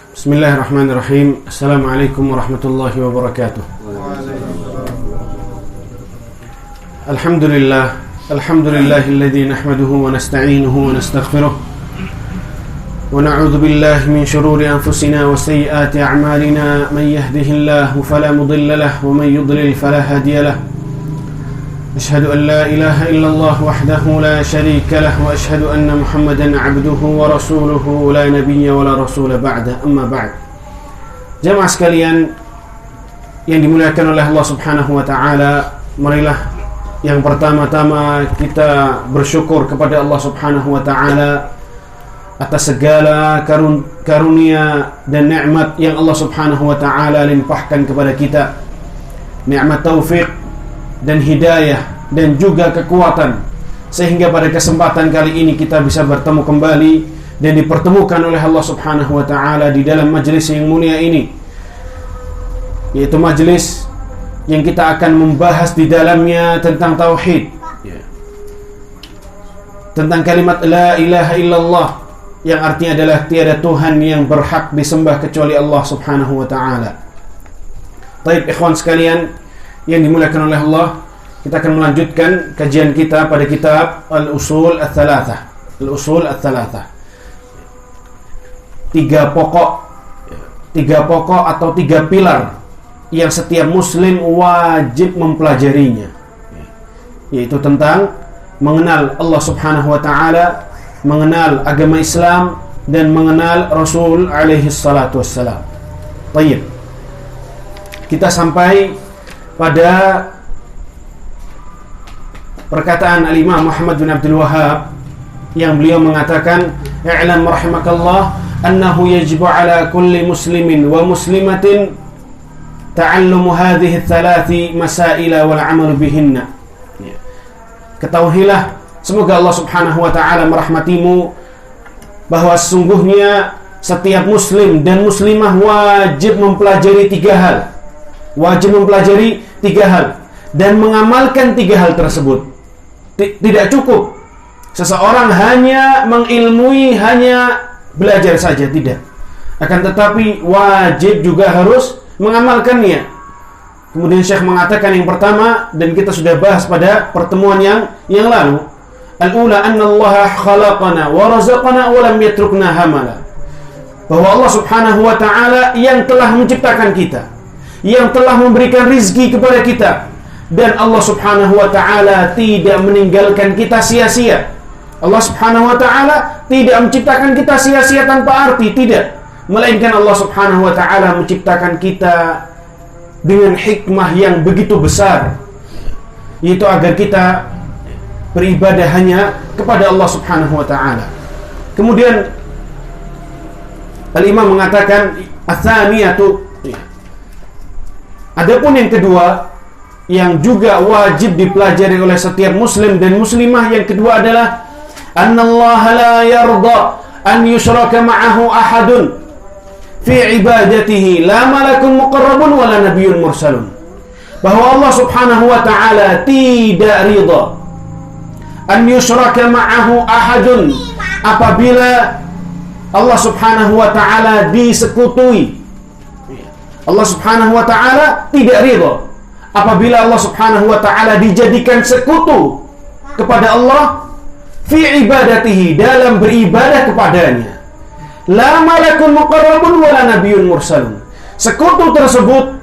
Bismillahirrahmanirrahim. Assalamualaikum warahmatullahi wabarakatuh. Alhamdulillahilladzi nahmaduhu wa nasta'inuhu wa nastaghfiruh wa na'udzu billahi min shururi anfusina wa sayyiati a'malina man yahdihillahu fala mudilla lahu wa man yudlil fala hadiya lahu. Ashhadu an la ilaha illallah wahdahu la syarika lahu wa ashhadu anna Muhammadan 'abduhu wa rasuluhu la nabiyya wa la rasula ba'da. Amma ba'd. Jamaah sekalian yang dimuliakan oleh Allah Subhanahu wa taala, marilah yang pertama-tama kita bersyukur kepada Allah Subhanahu wa taala atas segala karunia dan nikmat yang Allah Subhanahu wa taala limpahkan kepada kita. Nikmat taufik dan hidayah dan juga kekuatan, sehingga pada kesempatan kali ini kita bisa bertemu kembali dan dipertemukan oleh Allah Subhanahu wa taala di dalam majelis yang mulia ini, yaitu majelis yang kita akan membahas di dalamnya tentang tauhid, tentang kalimat la ilaha illallah, yang artinya adalah tiada Tuhan yang berhak disembah kecuali Allah Subhanahu wa taala. Baik, ikhwan sekalian yang dimuliakan oleh Allah, kita akan melanjutkan kajian kita pada kitab Al-Usul Ats-Tsalatsah. Al-Usul Ats-Tsalatsah. Tiga pokok atau tiga pilar yang setiap muslim wajib mempelajarinya, yaitu tentang mengenal Allah Subhanahu wa taala, mengenal agama Islam, dan mengenal Rasul alaihi salatu wassalam. Baik. Kita sampai pada perkataan Al-Imam Muhammad bin Abdul Wahhab yang beliau mengatakan, "I'lam rahimakallah annahu yajibu ala kulli muslimin wa muslimatin ta'allumu hadhihi ats-tsalathi masaila wal 'amalu bihinna." Ketahuilah, semoga Allah Subhanahu wa taala merahmatimu, bahwa sesungguhnya setiap muslim dan muslimah wajib mempelajari tiga hal. Wajib mempelajari tiga hal dan mengamalkan tiga hal tersebut. Tidak cukup seseorang hanya mengilmui, hanya belajar saja, tidak. Akan tetapi wajib juga harus mengamalkannya. Kemudian Syekh mengatakan yang pertama, dan kita sudah bahas pada pertemuan yang lalu, al-ula anna Allah khalaqana wa razaqana wa lam yatrukna hamala. Bahwa Allah Subhanahu wa taala yang telah menciptakan kita, yang telah memberikan rizki kepada kita, dan Allah Subhanahu wa taala tidak meninggalkan kita sia-sia. Allah Subhanahu wa taala tidak menciptakan kita sia-sia tanpa arti, tidak. Melainkan Allah Subhanahu wa taala menciptakan kita dengan hikmah yang begitu besar, yaitu agar kita beribadah hanya kepada Allah Subhanahu wa taala. Kemudian Al-Imam mengatakan ats-tsaniyatu, adapun yang kedua yang juga wajib dipelajari oleh setiap muslim dan muslimah, yang kedua adalah annallaha la yarda an yushraka ma'ahu ahadun fi ibadatihi, la malakun muqarrabun wa la nabiyyun mursalun. Bahwa Allah Subhanahu wa taala tidak ridha an yushraka ma'ahu ahadun, apabila Allah Subhanahu wa taala disekutui. Allah Subhanahu wa taala tidak ridha apabila Allah Subhanahu wa taala dijadikan sekutu kepada Allah fi ibadatihi, dalam beribadah kepadanya. La malakun muqarrabun wa la nabiyyun mursalun. Sekutu tersebut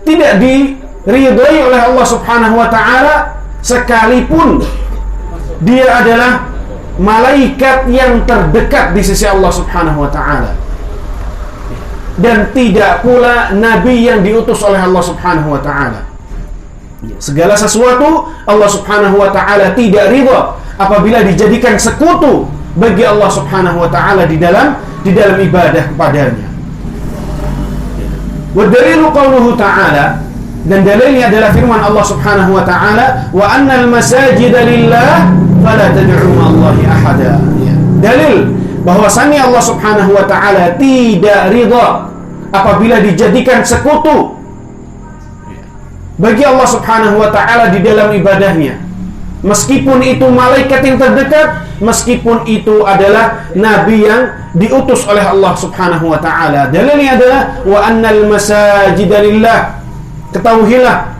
tidak diridhai oleh Allah Subhanahu wa taala sekalipun dia adalah malaikat yang terdekat di sisi Allah Subhanahu wa taala, dan tidak pula nabi yang diutus oleh Allah Subhanahu wa taala. Segala sesuatu Allah Subhanahu wa taala tidak ridha apabila dijadikan sekutu bagi Allah Subhanahu wa taala di dalam ibadah kepadanya. Wa dalilu qauluhu ta'ala, dan dalilnya adalah firman Allah Subhanahu wa taala, wa annal masajida lillah fala tad'u ma'allahi ahada. Dalil bahwasanya Allah Subhanahu wa taala tidak ridha apabila dijadikan sekutu bagi Allah Subhanahu wa taala di dalam ibadahnya, meskipun itu malaikat yang terdekat meskipun itu adalah nabi yang diutus oleh Allah Subhanahu wa taala. Dalilnya adalah wa annal masajida lillah. Ketahuilah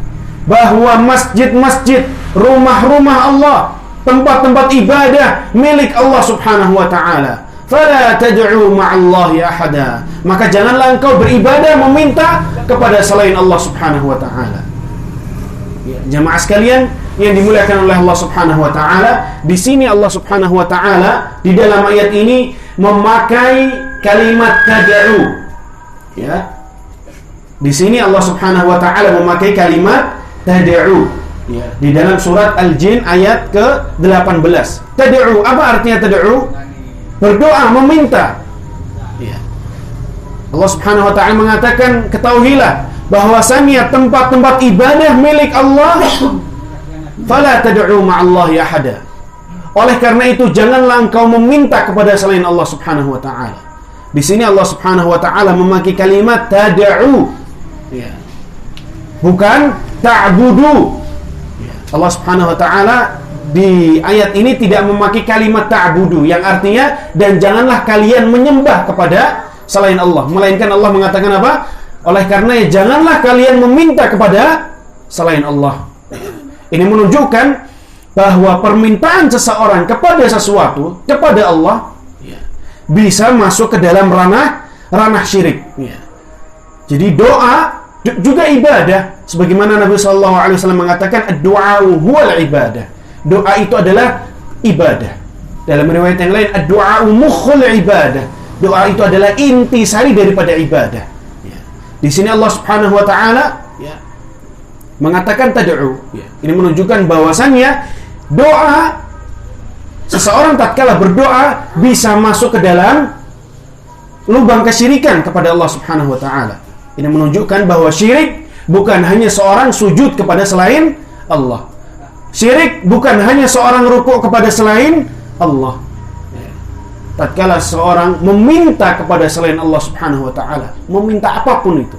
bahwa masjid-masjid, rumah-rumah Allah, tempat-tempat ibadah milik Allah Subhanahu wa taala. Fala tad'u ma'allahi ahada. Maka janganlah engkau beribadah meminta kepada selain Allah Subhanahu wa taala. Ya, jamaah sekalian yang dimuliakan oleh Allah Subhanahu wa taala, di sini Allah Subhanahu wa taala di dalam ayat ini memakai kalimat tad'u. Ya. Di sini Allah Subhanahu wa taala memakai kalimat tad'u. Ya, di dalam surat Al-Jin ayat ke-18. Tad'u, apa artinya tad'u? Berdoa, meminta. Ya. Allah Subhanahu wa taala mengatakan, ketahuilah bahwasanya tempat-tempat ibadah milik Allah. Fala tad'u ma'allahi ahada. Oleh karena itu janganlah engkau meminta kepada selain Allah Subhanahu wa taala. Di sini Allah Subhanahu wa taala memakai kalimat tad'u. Ya. Bukan ta'budu. Ya. Allah Subhanahu wa taala di ayat ini tidak memakai kalimat ta'budu yang artinya dan janganlah kalian menyembah kepada selain Allah, melainkan Allah mengatakan apa? Oleh karena janganlah kalian meminta kepada selain Allah. Ini menunjukkan bahwa permintaan seseorang kepada sesuatu, kepada Allah, bisa masuk ke dalam ranah syirik. Jadi doa juga ibadah, sebagaimana Nabi SAW mengatakan ad-du'a'u huwal ibadah. Doa itu adalah ibadah. Dalam riwayat yang lain, ad-du'a'u mukhul ibadah. Doa itu adalah intisari daripada ibadah. Ya. Di sini Allah Subhanahu wa taala mengatakan tad'u. Ya. Ini menunjukkan bahwasannya doa, seseorang tatkala berdoa bisa masuk ke dalam lubang kesyirikan kepada Allah Subhanahu wa taala. Ini menunjukkan bahwa syirik bukan hanya seorang sujud kepada selain Allah. Syirik bukan hanya seorang rukuk kepada selain Allah. Tatkala seorang meminta kepada selain Allah Subhanahu wa taala, meminta apapun itu.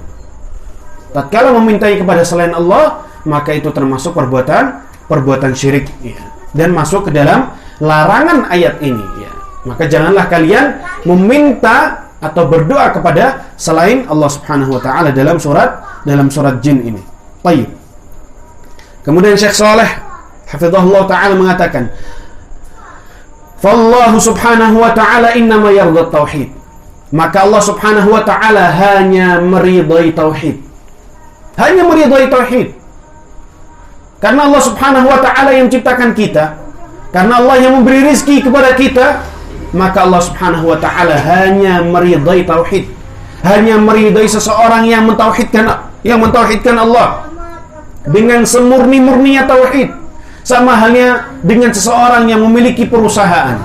Tatkala memintai kepada selain Allah, maka itu termasuk perbuatan syirik, dan masuk ke dalam larangan ayat ini. Maka janganlah kalian meminta atau berdoa kepada selain Allah Subhanahu wa taala dalam surat Jin ini. Baik. Kemudian Syekh Saleh hafizahullah ta'ala mengatakan, Fallahu subhanahu wa ta'ala innama yarda tauhid. Maka Allah Subhanahu wa ta'ala hanya meridai tauhid. Hanya meridai tauhid. Karena Allah Subhanahu wa ta'ala yang menciptakan kita, karena Allah yang memberi rizki kepada kita, maka Allah Subhanahu wa ta'ala hanya meridai tauhid. Hanya meridai seseorang yang mentauhidkan Allah dengan semurni-murninya tauhid. Sama halnya dengan seseorang yang memiliki perusahaan.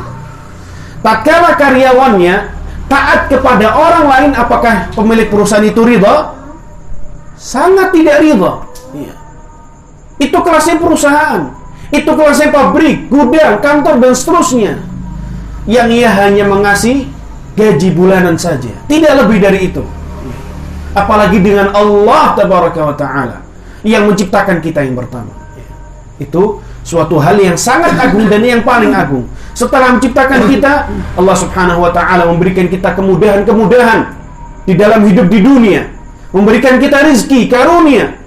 Tatkala karyawannya taat kepada orang lain, apakah pemilik perusahaan itu ridha? Sangat tidak ridha. Itu kelasnya perusahaan. Itu kelasnya pabrik, gudang, kantor, dan seterusnya. Yang ia hanya mengasih gaji bulanan saja. Tidak lebih dari itu. Apalagi dengan Allah Tabaraka wa Ta'ala yang menciptakan kita yang pertama. Itu suatu hal yang sangat agung dan yang paling agung. Setelah menciptakan kita, Allah Subhanahu wa taala memberikan kita kemudahan-kemudahan di dalam hidup di dunia, memberikan kita rezeki, karunia,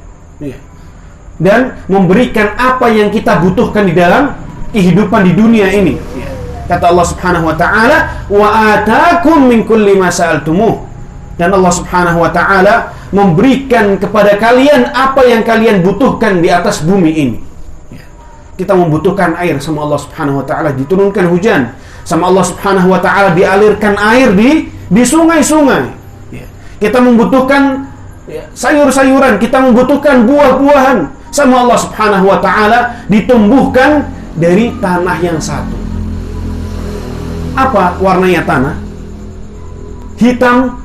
dan memberikan apa yang kita butuhkan di dalam kehidupan di dunia ini. Kata Allah Subhanahu wa taala, "Wa ataakum min kulli ma sa'altumuh." Dan Allah Subhanahu wa taala memberikan kepada kalian apa yang kalian butuhkan di atas bumi ini. Kita membutuhkan air, sama Allah Subhanahu wa taala diturunkan hujan, sama Allah Subhanahu wa taala dialirkan air di sungai-sungai. Kita membutuhkan sayur-sayuran, kita membutuhkan buah-buahan, sama Allah Subhanahu wa taala ditumbuhkan dari tanah yang satu. Apa warnanya tanah? Hitam,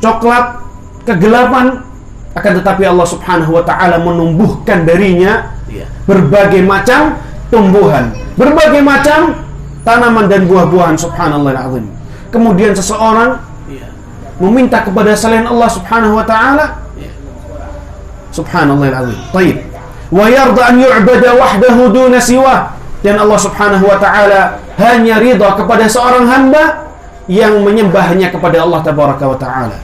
coklat, kegelapan, akan tetapi Allah Subhanahu wa taala menumbuhkan darinya berbagai macam tumbuhan, berbagai macam tanaman dan buah-buahan. Subhanallah al-azim. Kemudian seseorang meminta kepada selain Allah Subhanahu wa taala, subhanallah al-azim. Baik. Wa yarda an yu'bada wahdahu duna siwa. Dan Allah Subhanahu wa ta'ala hanya ridha kepada seorang hamba yang menyembahnya kepada Allah Tabaraka wa ta'ala.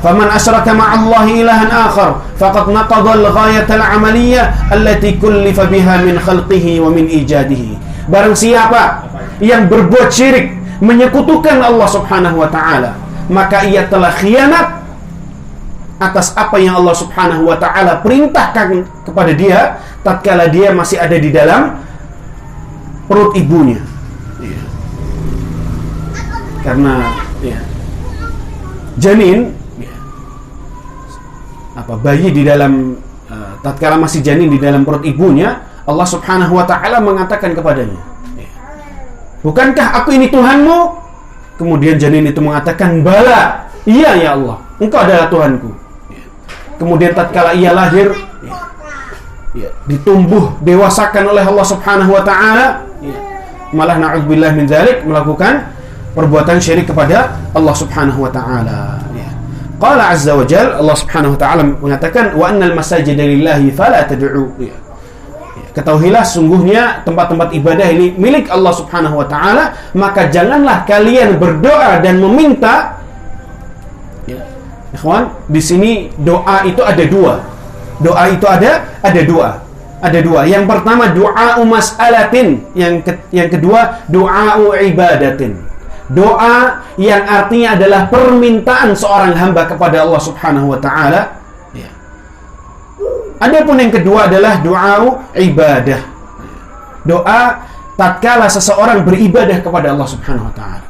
Faman asyraka ma'allahi ilahan akhar faqad naqadha al-ghayata al-amaliyah allati kullifa biha min khalqihi wa min ijadihi. Barang siapa yang berbuat syirik, menyekutukan Allah Subhanahu wa ta'ala, maka ia telah khianat atas apa yang Allah Subhanahu wa ta'ala perintahkan kepada dia tatkala dia masih ada di dalam perut ibunya. Karena janin, bayi di dalam tatkala masih janin di dalam perut ibunya, Allah Subhanahu wa ta'ala mengatakan kepadanya, bukankah aku ini Tuhanmu? Kemudian janin itu mengatakan, bala, iya ya Allah, engkau adalah Tuhanku. Kemudian tatkala ia lahir, ditumbuh dewasakan oleh Allah Subhanahu wa ta'ala, malah na'udzubillah min dzalik, melakukan perbuatan syirik kepada Allah Subhanahu wa ta'ala. Qala azza wa jalla, Allah Subhanahu wa ta'ala mengatakan, wa annal masajida lillahi fala tad'u. Ketahuilah sungguhnya tempat-tempat ibadah ini milik Allah Subhanahu wa ta'ala, maka janganlah kalian berdoa dan meminta. Ikhwan, di sini doa itu ada dua. Doa itu ada dua. Ada dua. Yang pertama doa mas'alatin, yang kedua doa ibadatin. Doa yang artinya adalah permintaan seorang hamba kepada Allah Subhanahu wa ta'ala. Adapun yang kedua adalah doa ibadah. Doa tatkala seseorang beribadah kepada Allah Subhanahu wa ta'ala.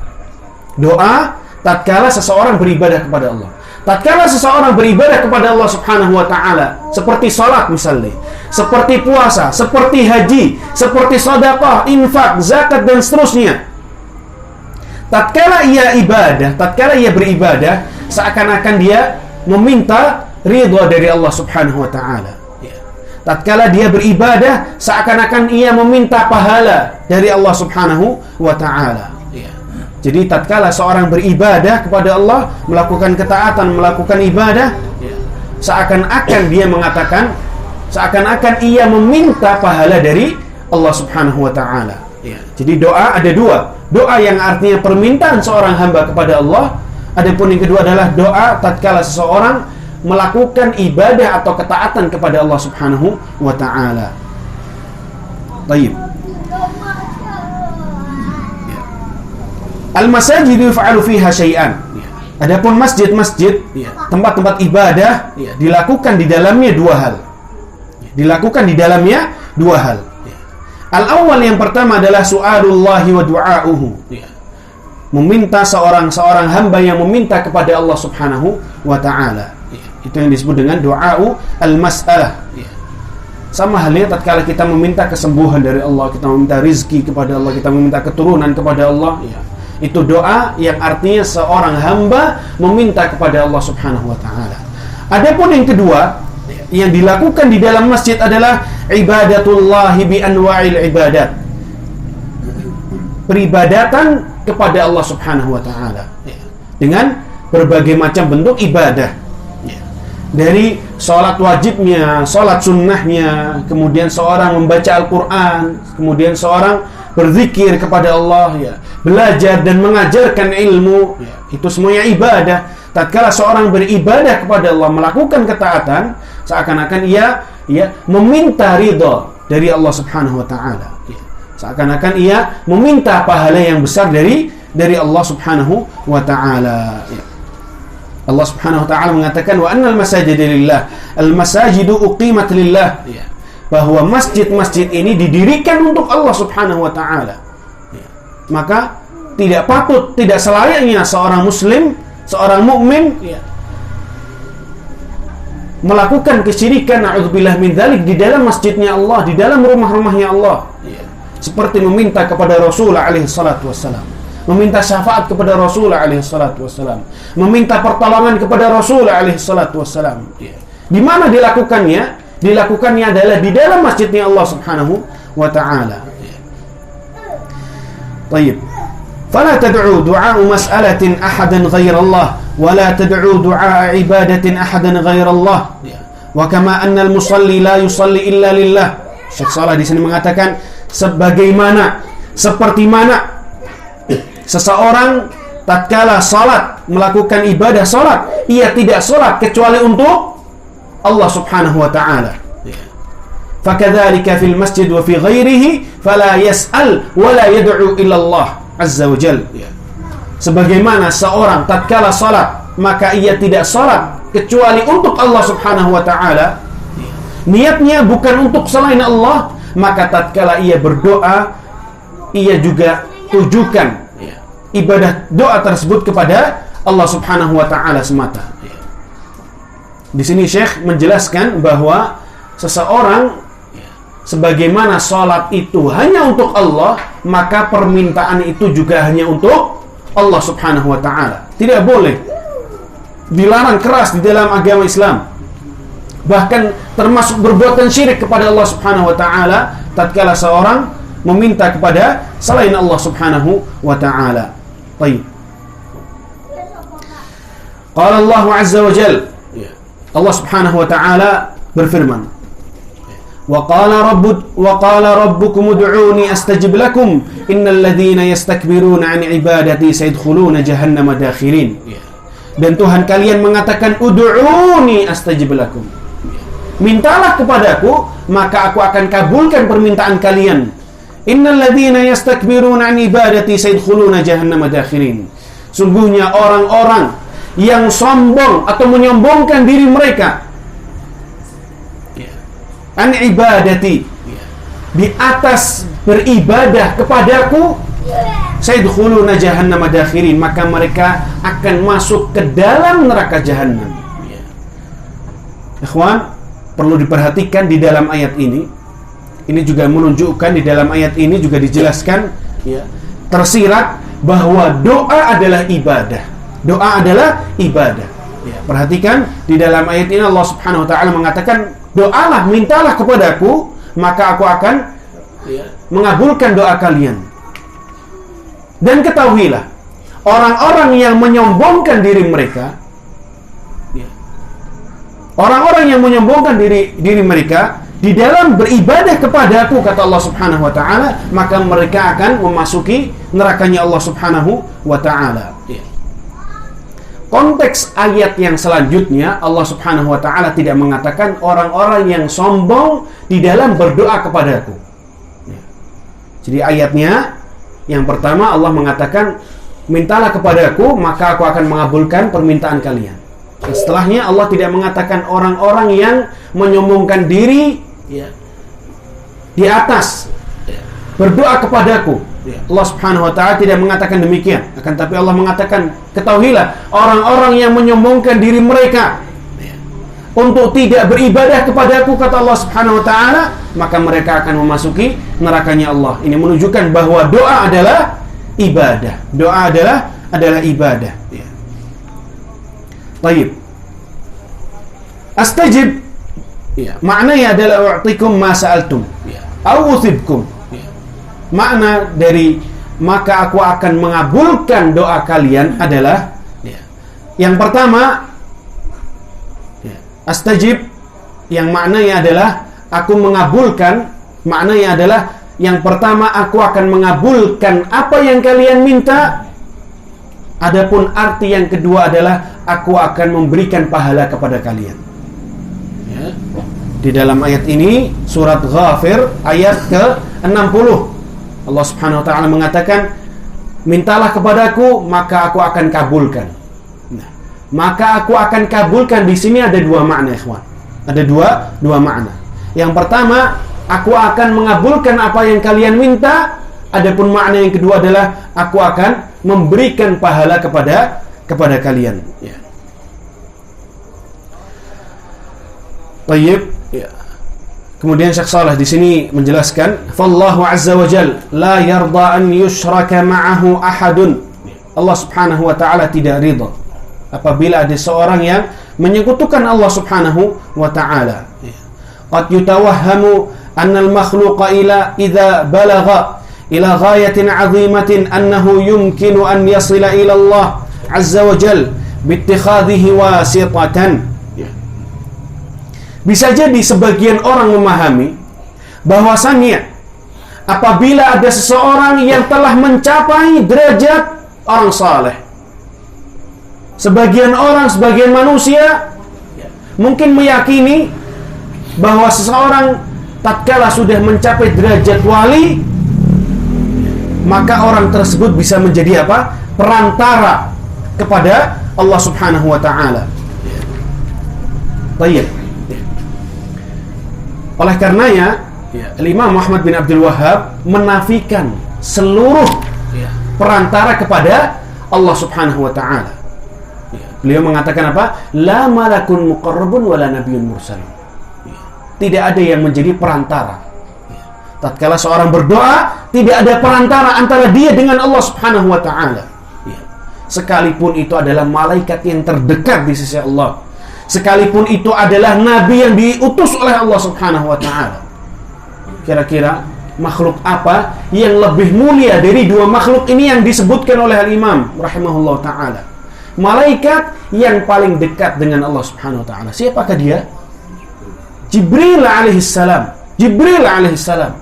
Doa tatkala seseorang beribadah kepada Allah. Tatkala seseorang beribadah kepada Allah Subhanahu wa ta'ala, seperti salat misalnya, seperti puasa, seperti haji, seperti sedekah, infak, zakat dan seterusnya. Tatkala ia ibadah, tatkala ia beribadah, seakan-akan dia meminta ridha dari Allah Subhanahu wa ta'ala. Tatkala dia beribadah, seakan-akan ia meminta pahala dari Allah Subhanahu wa ta'ala. Jadi tatkala seorang beribadah kepada Allah, melakukan ketaatan, melakukan ibadah, seakan-akan dia mengatakan, seakan-akan ia meminta pahala dari Allah Subhanahu wa ta'ala. Jadi doa ada dua. Doa yang artinya permintaan seorang hamba kepada Allah. Adapun yang kedua adalah doa tatkala seseorang melakukan ibadah atau ketaatan kepada Allah Subhanahu wa ta'ala. Baik. Al-masajid yuf'alu fiha syai'an. Adapun masjid-masjid, tempat-tempat ibadah, dilakukan di dalamnya dua hal. Dilakukan di dalamnya dua hal. Al-awwal, yang pertama adalah su'alullahi wa du'a'uhu. Meminta seorang hamba yang meminta kepada Allah Subhanahu wa ta'ala. Itu yang disebut dengan du'a'u al-mas'alah. Sama halnya tatkala kita meminta kesembuhan dari Allah, kita meminta rizki kepada Allah, kita meminta keturunan kepada Allah, itu doa yang artinya seorang hamba meminta kepada Allah Subhanahu wa ta'ala. Adapun yang kedua yang dilakukan di dalam masjid adalah ibadatullahi bi anwa'il ibadat. Peribadatan kepada Allah Subhanahu wa ta'ala dengan berbagai macam bentuk ibadah. Dari sholat wajibnya, sholat sunnahnya, kemudian seorang membaca Al-Quran, kemudian seorang berzikir kepada Allah, belajar dan mengajarkan ilmu, itu semuanya ibadah. Tatkala seorang beribadah kepada Allah, melakukan ketaatan, seakan-akan ia meminta ridha dari Allah Subhanahu wa ta'ala. Seakan-akan ia meminta pahala yang besar dari Allah Subhanahu wa ta'ala. Allah Subhanahu wa ta'ala mengatakan, wa annal masajida lillah, al-masajidu uqimat lillah, bahwa masjid-masjid ini didirikan untuk Allah Subhanahu wa ta'ala. Maka tidak patut, tidak selayaknya seorang muslim, seorang mukmin melakukan kesyirikan, na'udzubillah min dzalik, di dalam masjidnya Allah, di dalam rumah-rumahnya Allah. Seperti meminta kepada Rasulullah alaihi salatu wassalam, meminta syafaat kepada Rasulullah alaihi salatu wassalam, meminta pertolongan kepada Rasulullah alaihi salatu wassalam. Di mana dilakukannya? Dilakukannya adalah di dalam masjidnya Allah Subhanahu wa ta'ala. Baik. Fala tad'u du'a mas'alatin ahadan ghayra Allah, wa la tad'u du'a ibadatin ahadan ghayra Allah. Wa kama anna al-musalli la yusalli illa lillah. Syekh Shalih di sini mengatakan, seperti mana seseorang tatkala salat, melakukan ibadah salat, ia tidak salat kecuali untuk Allah Subhanahu wa ta'ala. Fakadzalika fil masjid wa fi ghairihi fala yas'al wa la yad'u illa Allah azza wa jalla. Sebagaimana seorang tatkala salat, maka ia tidak salat kecuali untuk Allah Subhanahu wa ta'ala. Niatnya bukan untuk selain Allah, maka tatkala ia berdoa, ia juga tujukan ibadah doa tersebut kepada Allah Subhanahu wa ta'ala semata. Di sini Syekh menjelaskan bahwa seseorang sebagaimana salat itu hanya untuk Allah, maka permintaan itu juga hanya untuk Allah Subhanahu wa ta'ala. Tidak boleh, dilarang keras di dalam agama Islam. Bahkan termasuk berbuatan syirik kepada Allah Subhanahu wa ta'ala tatkala seorang meminta kepada selain Allah Subhanahu wa ta'ala. Baik. Qala Allah azza wa jalla, Allah Subhanahu wa ta'ala berfirman, wa qala rabbukum ud'uni astajib lakum innal ladzina yastakbiruna 'an ibadati sayadkhuluna jahannama dakhirin. Dan Tuhan kalian mengatakan, ud'uni astajib lakum, mintalah kepadaku maka aku akan kabulkan permintaan kalian. Innal ladzina yastakbiruna 'an ibadati sayadkhuluna jahannama dakhirin. Sungguhnya orang-orang yang sombong atau menyombongkan diri mereka an ibadati, di atas beribadah kepadaku, sayadkhuluna jahannama dakhirin, maka mereka akan masuk ke dalam neraka jahanam. Ikhwan, perlu diperhatikan di dalam ayat ini. Ini juga menunjukkan, di dalam ayat ini juga dijelaskan, tersirat bahwa doa adalah ibadah. Doa adalah ibadah. Perhatikan di dalam ayat ini Allah Subhanahu wa ta'ala mengatakan, doalah, mintalah kepadaku, maka aku akan mengabulkan doa kalian. Dan ketahuilah, orang-orang yang menyombongkan diri mereka, orang-orang yang menyombongkan diri mereka di dalam beribadah kepadaku, kata Allah Subhanahu wa ta'ala, maka mereka akan memasuki nerakanya Allah Subhanahu wa ta'ala. Konteks ayat yang selanjutnya, Allah Subhanahu wa ta'ala tidak mengatakan orang-orang yang sombong di dalam berdoa kepadaku. Jadi ayatnya yang pertama Allah mengatakan, mintalah kepadaku maka aku akan mengabulkan permintaan kalian. Dan setelahnya Allah tidak mengatakan orang-orang yang menyombongkan diri di atas berdoa kepadaku. Allah Subhanahu wa ta'ala tidak mengatakan demikian. Akan tapi Allah mengatakan, ketahuilah, orang-orang yang menyombongkan diri mereka untuk tidak beribadah kepadaku, kata Allah Subhanahu wa ta'ala, maka mereka akan memasuki nerakanya Allah. Ini menunjukkan bahwa doa adalah ibadah. Doa adalah ibadah. Baik. Astajib, maknanya adalah u'tikum ma sa'altum au uthibkum. Makna dari maka aku akan mengabulkan doa kalian adalah yang pertama, astajib yang maknanya adalah aku mengabulkan, maknanya adalah yang pertama, aku akan mengabulkan apa yang kalian minta. Adapun arti yang kedua adalah aku akan memberikan pahala kepada kalian. Di dalam ayat ini, surat Ghafir ayat ke-60, Allah Subhanahu wa ta'ala mengatakan, mintalah kepadaku maka aku akan kabulkan. Nah, maka aku akan kabulkan di sini ada dua makna, ikhwan. Ada dua makna. Yang pertama, aku akan mengabulkan apa yang kalian minta. Adapun makna yang kedua adalah aku akan memberikan pahala kepada kalian. Baik. Kemudian Syekh Shalih di sini menjelaskan, fallahu azza wa jalla la yarda an yushraka ma'ahu ahadun. Allah Subhanahu wa ta'ala tidak ridha apabila ada seorang yang menyekutukan Allah Subhanahu wa ta'ala. Qad yutawahhamu anna al-makhluqa idza balagha ila ghayatin 'azimatin annahu yumkinu an yasila ila Allah azza wa jalla bi ittikhadhihi wasitatan. Bisa jadi sebagian orang memahami bahwasannya apabila ada seseorang yang telah mencapai derajat orang saleh. Sebagian orang, sebagian manusia mungkin meyakini bahwa seseorang tatkala sudah mencapai derajat wali, maka orang tersebut bisa menjadi apa? Perantara kepada Allah Subhanahu wa taala. Baik. Oleh karenanya, Imam Muhammad bin Abdul Wahhab menafikan seluruh perantara kepada Allah Subhanahu wa taala. Beliau mengatakan apa? La malakun muqarrabun wala nabiyyun mursalun. Tidak ada yang menjadi perantara. Tatkala seorang berdoa, tidak ada perantara antara dia dengan Allah Subhanahu wa taala. Sekalipun itu adalah malaikat yang terdekat di sisi Allah. Sekalipun itu adalah nabi yang diutus oleh Allah Subhanahu wa taala. Kira-kira makhluk apa yang lebih mulia dari dua makhluk ini yang disebutkan oleh Al-Imam rahimahullah taala? Malaikat yang paling dekat dengan Allah Subhanahu wa taala. Siapakah dia? Jibril alaihissalam. Jibril alaihissalam.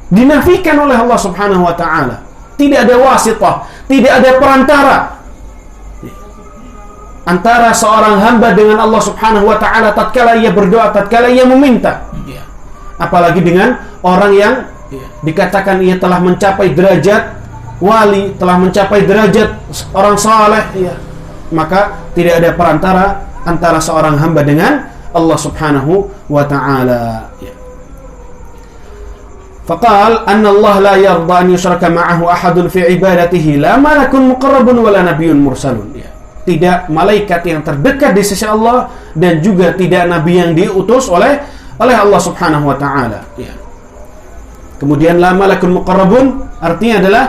Dinafikan oleh Allah Subhanahu wa taala. Tidak ada wasitah, tidak ada perantara antara seorang hamba dengan Allah Subhanahu wa taala tatkala ia berdoa, tatkala ia meminta. Apalagi dengan orang yang dikatakan ia telah mencapai derajat wali, telah mencapai derajat orang saleh, maka tidak ada perantara antara seorang hamba dengan Allah Subhanahu wa taala. Faqal anna Allah la yarda an yushraka ma'ahu ahadun fi ibadatihi la malakun muqarrabun wala nabiyyun mursalun. Tidak malaikat yang terdekat di sisi Allah dan juga tidak nabi yang diutus oleh Allah Subhanahu wa taala. Kemudian la malakun muqarrabun artinya adalah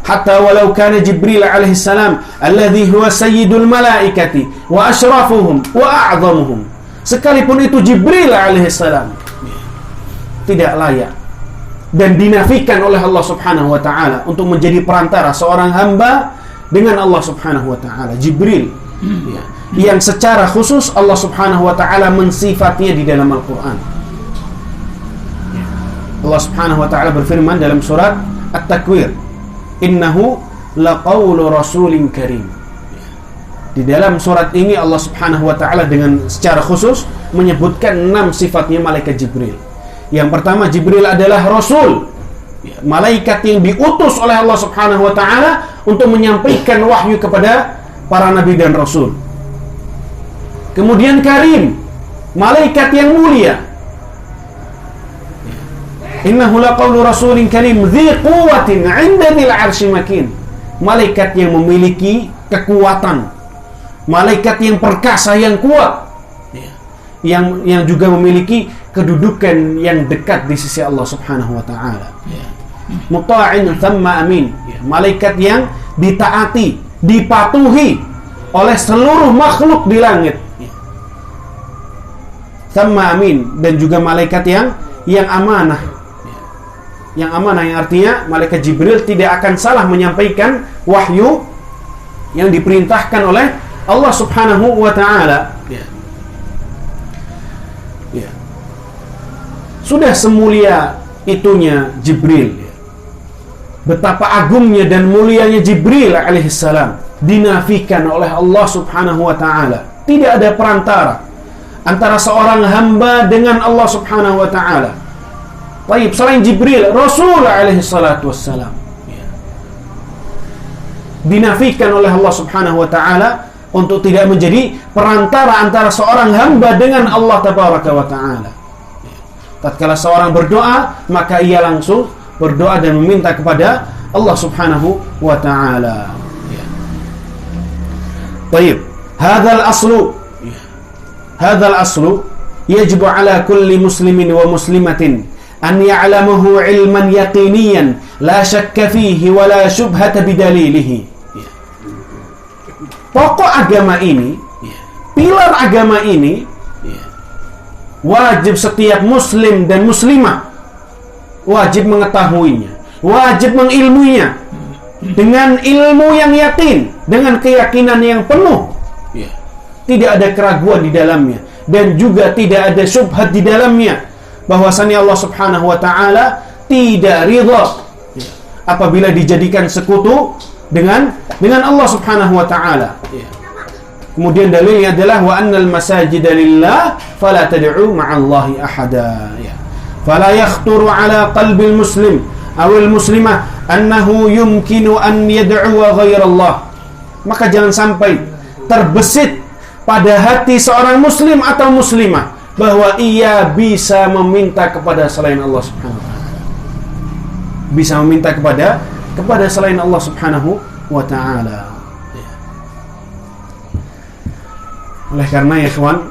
hatta walau kana Jibril alaihi salam alladhi huwa sayyidul malaikati wa ashrafuhum wa a'zamuhum, sekalipun itu Jibril alaihi salam tidak layak dan dinafikan oleh Allah Subhanahu wa taala untuk menjadi perantara seorang hamba dengan Allah Subhanahu wa taala. Jibril yang secara khusus Allah Subhanahu wa taala mensifatnya di dalam Al-Qur'an. Allah Subhanahu wa taala berfirman dalam surat At-Takwir, innahu laqaulu rasulin karim. Di dalam surat ini Allah Subhanahu wa taala dengan secara khusus menyebutkan 6 sifatnya malaikat Jibril. Yang pertama, Jibril adalah rasul, malaikat yang diutus oleh Allah Subhanahu wa taala untuk menyampaikan wahyu kepada para nabi dan rasul. Kemudian karim, malaikat yang mulia. Innahu laqaulu rasulin karim dzi quwwatin 'inda dzil 'arsy makin. Malaikat yang memiliki kekuatan, malaikat yang perkasa, yang kuat, yang juga memiliki kedudukan yang dekat di sisi Allah Subhanahu wa taala. Muta'in thamma amin. Malaikat yang ditaati, dipatuhi oleh seluruh makhluk di langit. Thamma amin, dan juga malaikat yang amanah. Yang amanah yang artinya malaikat Jibril tidak akan salah menyampaikan wahyu yang diperintahkan oleh Allah Subhanahu wa taala. Sudah semulia itunya Jibril, betapa agungnya dan mulianya Jibril alaihissalam dinafikan oleh Allah Subhanahu wa taala. Tidak ada perantara antara seorang hamba dengan Allah Subhanahu wa taala. Baik, selain Jibril, Rasul alaihissalatu wassalam dinafikan oleh Allah Subhanahu wa taala untuk tidak menjadi perantara antara seorang hamba dengan Allah tabaraka wa taala. Tatkala seorang berdoa, maka ia langsung berdoa dan meminta kepada Allah Subhanahu wa taala. Baik, hadzal aslu yajibu ala kulli muslimin wa muslimatin an ya'lamahu ilman yaqiniyan la syakka fihi wa la syubhata bidalilihi. Pokok agama ini, pilar agama ini wajib setiap muslim dan muslimah wajib mengetahuinya, wajib mengilmuinya dengan ilmu yang yakin, dengan keyakinan yang penuh. Tidak ada keraguan di dalamnya dan juga tidak ada syubhat di dalamnya, bahwasanya Allah Subhanahu wa taala tidak ridha apabila dijadikan sekutu dengan Allah Subhanahu wa taala. Kemudian dalilnya adalah wa annal masajida lillah fala tad'u ma'allahi ahada. Fala yakhturu ala qalbil muslim awil muslimah annahu yumkinu an yad'u ghairallah. Maka jangan sampai terbesit pada hati seorang muslim atau muslimah bahwa ia bisa meminta kepada selain Allah Subhanahu wa taala. Bisa meminta kepada selain Allah Subhanahu wa taala. Oleh karena ya kawan,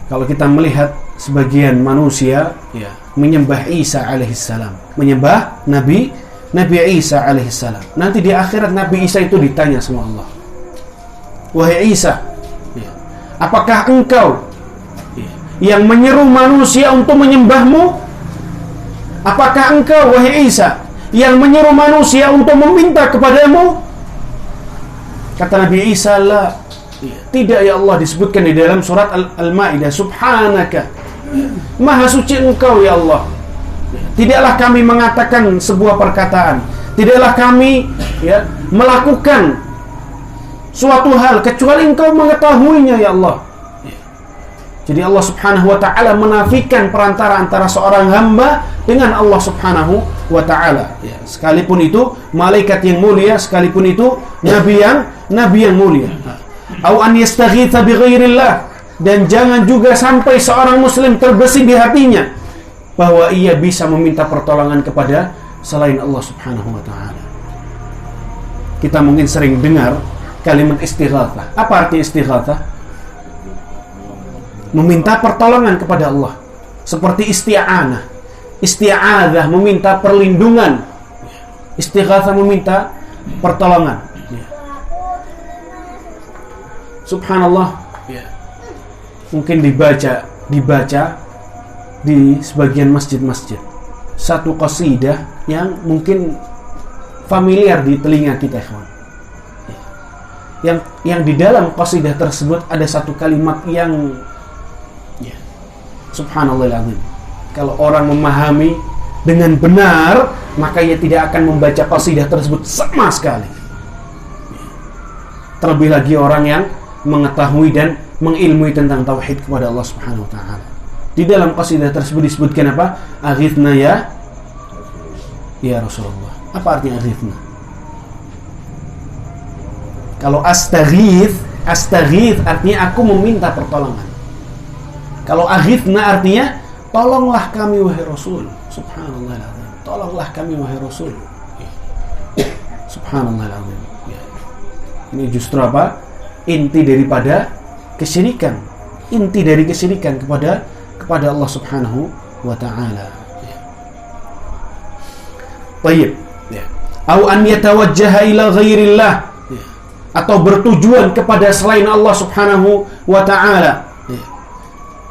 kalau kita melihat sebagian manusia menyembah Isa alaihissalam, menyembah Nabi Isa alaihissalam. Nanti di akhirat Nabi Isa itu ditanya sama Allah, wahai Isa, apakah engkau yang menyeru manusia untuk menyembahmu? Apakah engkau, wahai Isa, yang menyeru manusia untuk meminta kepadamu? Kata Nabi Isa, la. Tidak ya Allah, disebutkan di dalam surat Al-Maidah, subhanaka, maha suci engkau ya Allah. Tidaklah kami mengatakan sebuah perkataan, tidaklah kami melakukan suatu hal kecuali engkau mengetahuinya ya Allah. Jadi Allah Subhanahu wa taala menafikan perantara antara seorang hamba dengan Allah Subhanahu wa taala. Sekalipun itu malaikat yang mulia, sekalipun itu nabi yang mulia. Au an yastaghitha bi ghairillah, dan jangan juga sampai seorang muslim terbesit di hatinya bahwa ia bisa meminta pertolongan kepada selain Allah Subhanahu wa taala. Kita mungkin sering dengar kalimat istighatsah. Apa arti istighatsah? Meminta pertolongan kepada Allah. Seperti isti'anah, isti'adzah, meminta perlindungan. Istighatsah, meminta pertolongan. Subhanallah, mungkin dibaca di sebagian masjid-masjid satu qasidah yang mungkin familiar di telinga kita, yang di dalam qasidah tersebut ada satu kalimat yang subhanallahil azim, kalau orang memahami dengan benar maka ia tidak akan membaca qasidah tersebut sama sekali. Terlebih lagi orang yang mengetahui dan mengilmui tentang tauhid kepada Allah Subhanahu wa taala. Di dalam qasidah tersebut disebutkan apa? Aghithna ya Rasulullah. Apa artinya aghithna? Kalau astaghith artinya aku meminta pertolongan. Kalau aghithna artinya tolonglah kami wahai Rasul. Subhanallahilazim. Tolonglah kami wahai Rasul. Subhanallahilazim. Ini justru apa? Inti daripada kesyirikan, inti dari kesyirikan kepada Allah Subhanahu wa taala. Baik. Au an yatawajjaha ila ghairillah, atau bertujuan kepada selain Allah Subhanahu wa taala.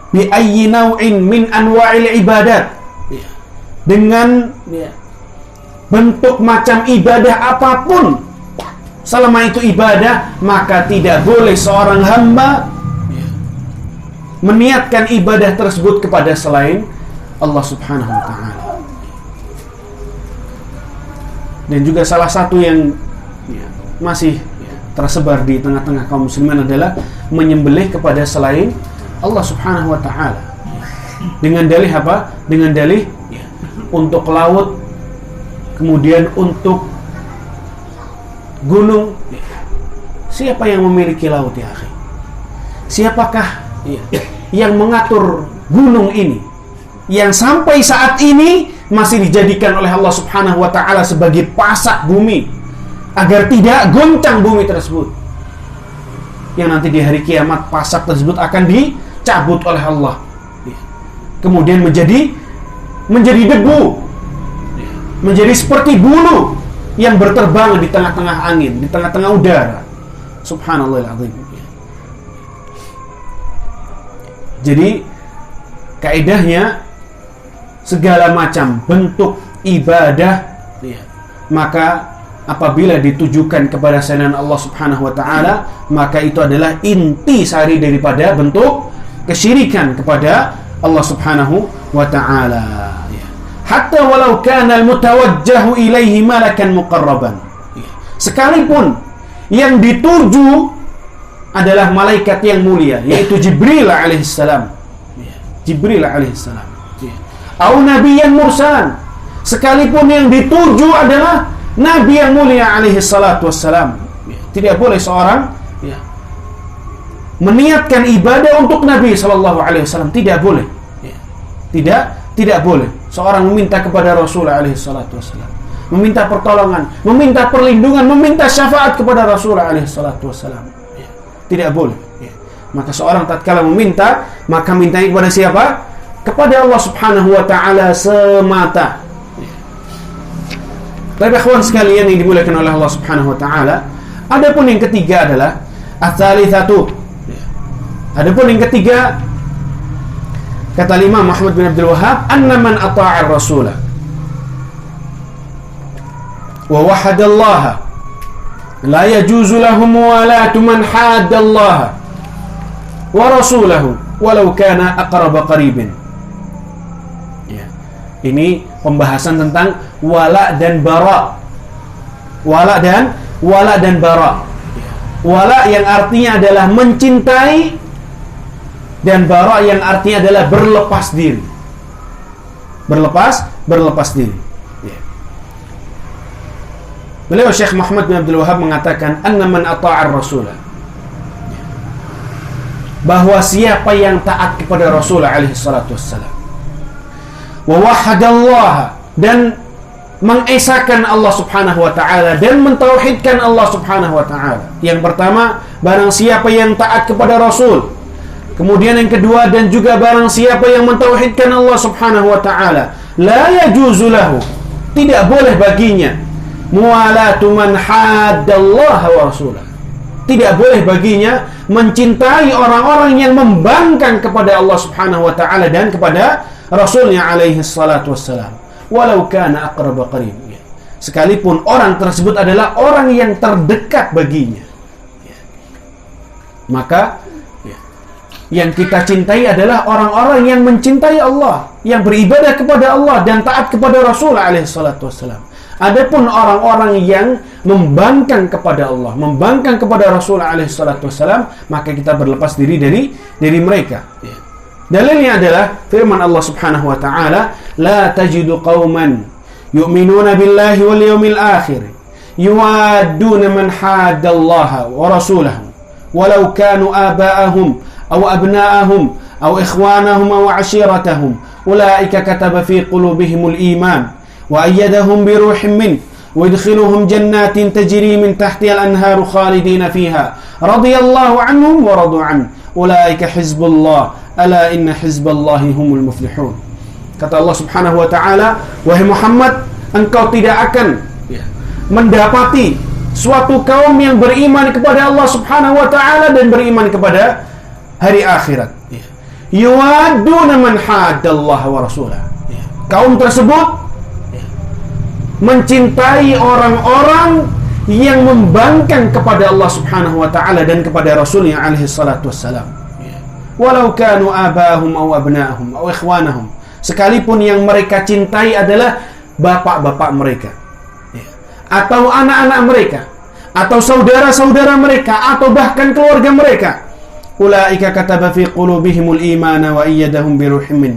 Bi ayyi naw'in min anwa'il ibadat. Dengan bentuk macam ibadah apapun. Selama itu ibadah, maka tidak boleh seorang hamba meniatkan ibadah tersebut kepada selain Allah Subhanahu wa taala. Dan juga salah satu yang masih tersebar di tengah-tengah kaum muslimin adalah menyembelih kepada selain Allah Subhanahu wa taala. Dengan dalih apa? Dengan dalih untuk laut, kemudian untuk gunung. Siapa yang memiliki laut ya akhi? Siapakah yang mengatur gunung ini yang sampai saat ini masih dijadikan oleh Allah Subhanahu wa taala sebagai pasak bumi agar tidak goncang bumi tersebut, yang nanti di hari kiamat pasak tersebut akan dicabut oleh Allah, kemudian menjadi debu, menjadi seperti bulu yang berterbangan di tengah-tengah angin, di tengah-tengah udara. Subhanallahilazim. Jadi kaidahnya segala macam bentuk ibadah maka apabila ditujukan kepada selain Allah Subhanahu wa taala, maka itu adalah inti sari daripada bentuk kesyirikan kepada Allah Subhanahu wa taala. hatta walau kana al-mutawajjahu ilaihi malakan muqarraban. Sekalipun yang dituju adalah malaikat yang mulia, yaitu Jibril alaihissalam. Jibril alaihissalam. Au nabiyyan mursalan. Sekalipun yang dituju adalah nabi yang mulia alaihissalatu wassalam. Tidak boleh seorang meniatkan ibadah untuk Nabi sallallahu alaihi wasallam, tidak boleh. Tidak boleh seorang meminta kepada Rasul alaihi salatu wassalam, meminta pertolongan, meminta perlindungan, meminta syafaat kepada Rasul alaihi salatu wassalam. Tidak boleh. Maka seorang tatkala meminta, maka mintanya kepada siapa? Kepada Allah Subhanahu wa taala semata. Baik ikhwan sekalian yang dimuliakan oleh Allah Subhanahu wa taala, adapun yang ketiga adalah ats-tsalitsatu. Adapun yang ketiga, kata Imam Muhammad bin Abdul Wahhab, anna man ata'a ar-rasulah wa wahada Allah la yajuzu lahum muwalatu man hadda Allah wa rasulahu walau kana aqraba qaribin. Ini pembahasan tentang wala dan bara. Wala dan bara. Wala yang artinya adalah mencintai, dan bara yang artinya adalah berlepas diri. Berlepas diri. Beliau Syekh Muhammad bin Abdul Wahhab mengatakan anna man ata'ar rasulah, bahwa siapa yang taat kepada Rasul alaihi salatu wassalam, wa wahadallaha, dan mengesahkan Allah Subhanahu wa taala dan mentauhidkan Allah Subhanahu wa taala. Yang pertama, barang siapa yang taat kepada Rasul. Kemudian yang kedua, dan juga barang siapa yang mentauhidkan Allah Subhanahu wa taala, la yajuzu lahu, tidak boleh baginya, muwalatu man haddallaha wa rasulah, tidak boleh baginya mencintai orang-orang yang membangkang kepada Allah Subhanahu wa taala dan kepada Rasulnya alaihi salatu wassalam, walau kana aqraba qarib, sekalipun orang tersebut adalah orang yang terdekat baginya. Maka yang kita cintai adalah orang-orang yang mencintai Allah, yang beribadah kepada Allah dan taat kepada Rasul alaihi salatu wassalam. Adapun orang-orang yang membangkang kepada Allah, membangkang kepada Rasul alaihi salatu wassalam, maka kita berlepas diri dari mereka. Dalilnya adalah firman Allah Subhanahu wa taala, la tajidu qauman yu'minuna billahi wal yawmil akhir yuwadduna man haddallaha wa rasulahu walau kanu aba'ahum aw abna'ahum aw ikhwanahum aw 'ashiratahum ulaika kataba fi qulubihimul iman wa ayyadahum bi ruhin min wa yadkhiluhum jannatin tajri min tahtiha al-anharu khalidina fiha radiyallahu anhum wa radu an ulaika hizbullah ala inna hizballahi humul muflihun. Kata Allah Subhanahu wa taala, wahai Muhammad, engkau tidak akan mendapati suatu kaum yang beriman kepada Allah Subhanahu wa taala dan beriman kepada hari akhirat. Yuwadduna man haddallaha wa rasulah. Kaum tersebut mencintai orang-orang yang membangkang kepada Allah Subhanahu wa taala dan kepada Rasulnya alaihi salatu wassalam. Walau kanu abahum aw abna'ahum aw ikhwanahum, sekalipun yang mereka cintai adalah bapak-bapak mereka, atau anak-anak mereka, atau saudara-saudara mereka, atau bahkan keluarga mereka. Ulaika kataba fi qulubihimul imana wa ayyadahum bi ruhin min.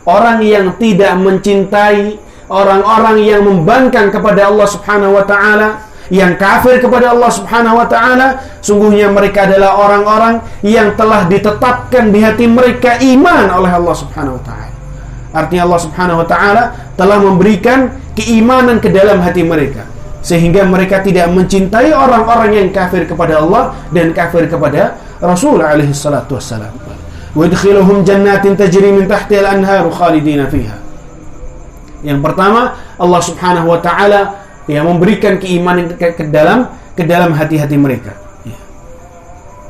Orang yang tidak mencintai orang-orang yang membangkang kepada Allah Subhanahu wa taala, yang kafir kepada Allah Subhanahu wa taala, sungguhnya mereka adalah orang-orang yang telah ditetapkan di hati mereka iman oleh Allah Subhanahu wa taala. Artinya Allah Subhanahu wa taala telah memberikan keimanan ke dalam hati mereka, sehingga mereka tidak mencintai orang-orang yang kafir kepada Allah dan kafir kepada Rasul alaihi salatu wassalam. Wa yadkhiluhum jannatin tajri min tahtiha al-anharu khalidina fiha. Yang pertama, Allah Subhanahu wa taala memberikan keimanan ke dalam hati-hati mereka.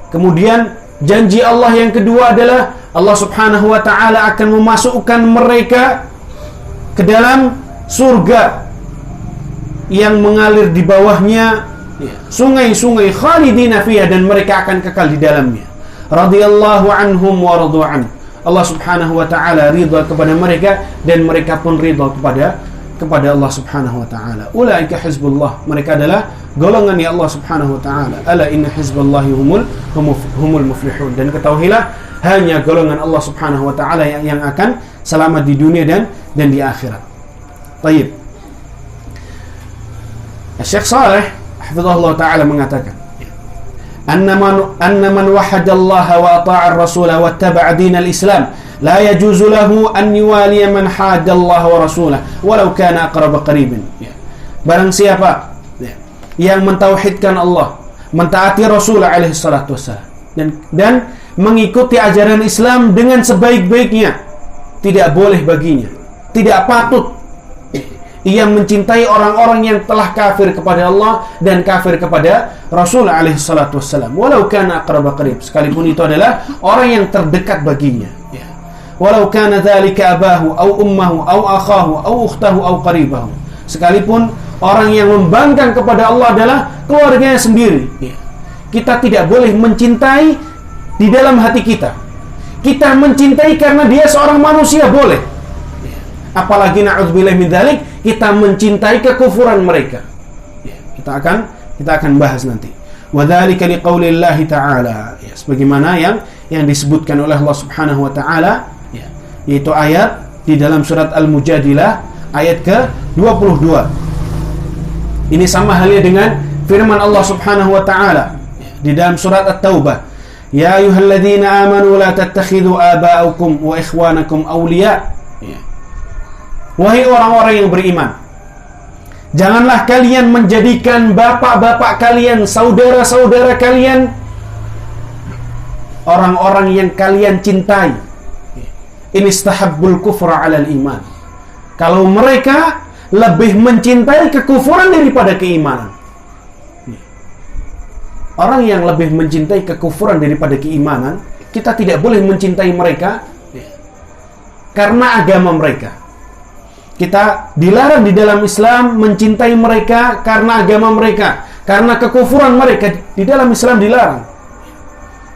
Kemudian janji Allah yang kedua adalah Allah Subhanahu wa taala akan memasukkan mereka ke dalam surga yang mengalir di bawahnya sungai-sungai khalidina fiha, dan mereka akan kekal di dalamnya. Radhiyallahu anhum wa radu an. Allah Subhanahu wa taala ridha kepada mereka dan mereka pun ridha kepada Allah Subhanahu wa taala. Ulaika hizbullah, mereka adalah golongan ya Allah Subhanahu wa taala. Ala inna hizballahi humul muflihun. Dan ketahuilah hanya golongan Allah Subhanahu wa taala yang akan selamat di dunia dan di akhirat. Baik. Syekh Saleh hafizahullah taala mengatakan, anna man wahada Allah wa ata'a ar-rasul wa ittaba'a din al-Islam la yajuzu lahu an yuwaliya man hadda Allah wa rasulahu walau kana aqrab qaribin. Barang siapa yang mentauhidkan Allah, mentaati Rasul alaihi salatu wassalam dan mengikuti ajaran Islam dengan sebaik-baiknya, tidak boleh baginya, tidak patut ia mencintai orang-orang yang telah kafir kepada Allah dan kafir kepada Rasul alaihi salatu wassalam, walau kana aqrab qarib, sekalipun itu adalah orang yang terdekat baginya. Walau kana dzalika abahu au ummuhu au akhahu au ukhtahu au qaribahu, sekalipun orang yang membangkang kepada Allah adalah keluarganya sendiri. Kita tidak boleh mencintai di dalam hati kita. Kita mencintai karena dia seorang manusia boleh. Apalagi na'udzubillah min dzalik, kita mencintai kekufuran mereka. Kita akan bahas nanti. Wa dzalika liqaulillahi ta'ala, sebagaimana yang disebutkan oleh Allah Subhanahu wa taala, yaitu ayat di dalam surat Al-Mujadilah ayat ke-22. Ini sama halnya dengan firman Allah Subhanahu wa taala di dalam surat At-Taubah, ya ayyuhalladzina amanu la tattakhidhu aba'akum wa ikhwanakum awliya. Wahai orang-orang yang beriman, janganlah kalian menjadikan bapak-bapak kalian, saudara-saudara kalian, orang-orang yang kalian cintai. Inistahabbul kufra 'alal iman. Kalau mereka lebih mencintai kekufuran daripada keimanan. Orang yang lebih mencintai kekufuran daripada keimanan, kita tidak boleh mencintai mereka karena agama mereka. Kita dilarang di dalam Islam mencintai mereka karena agama mereka, karena kekufuran mereka. Di dalam Islam dilarang.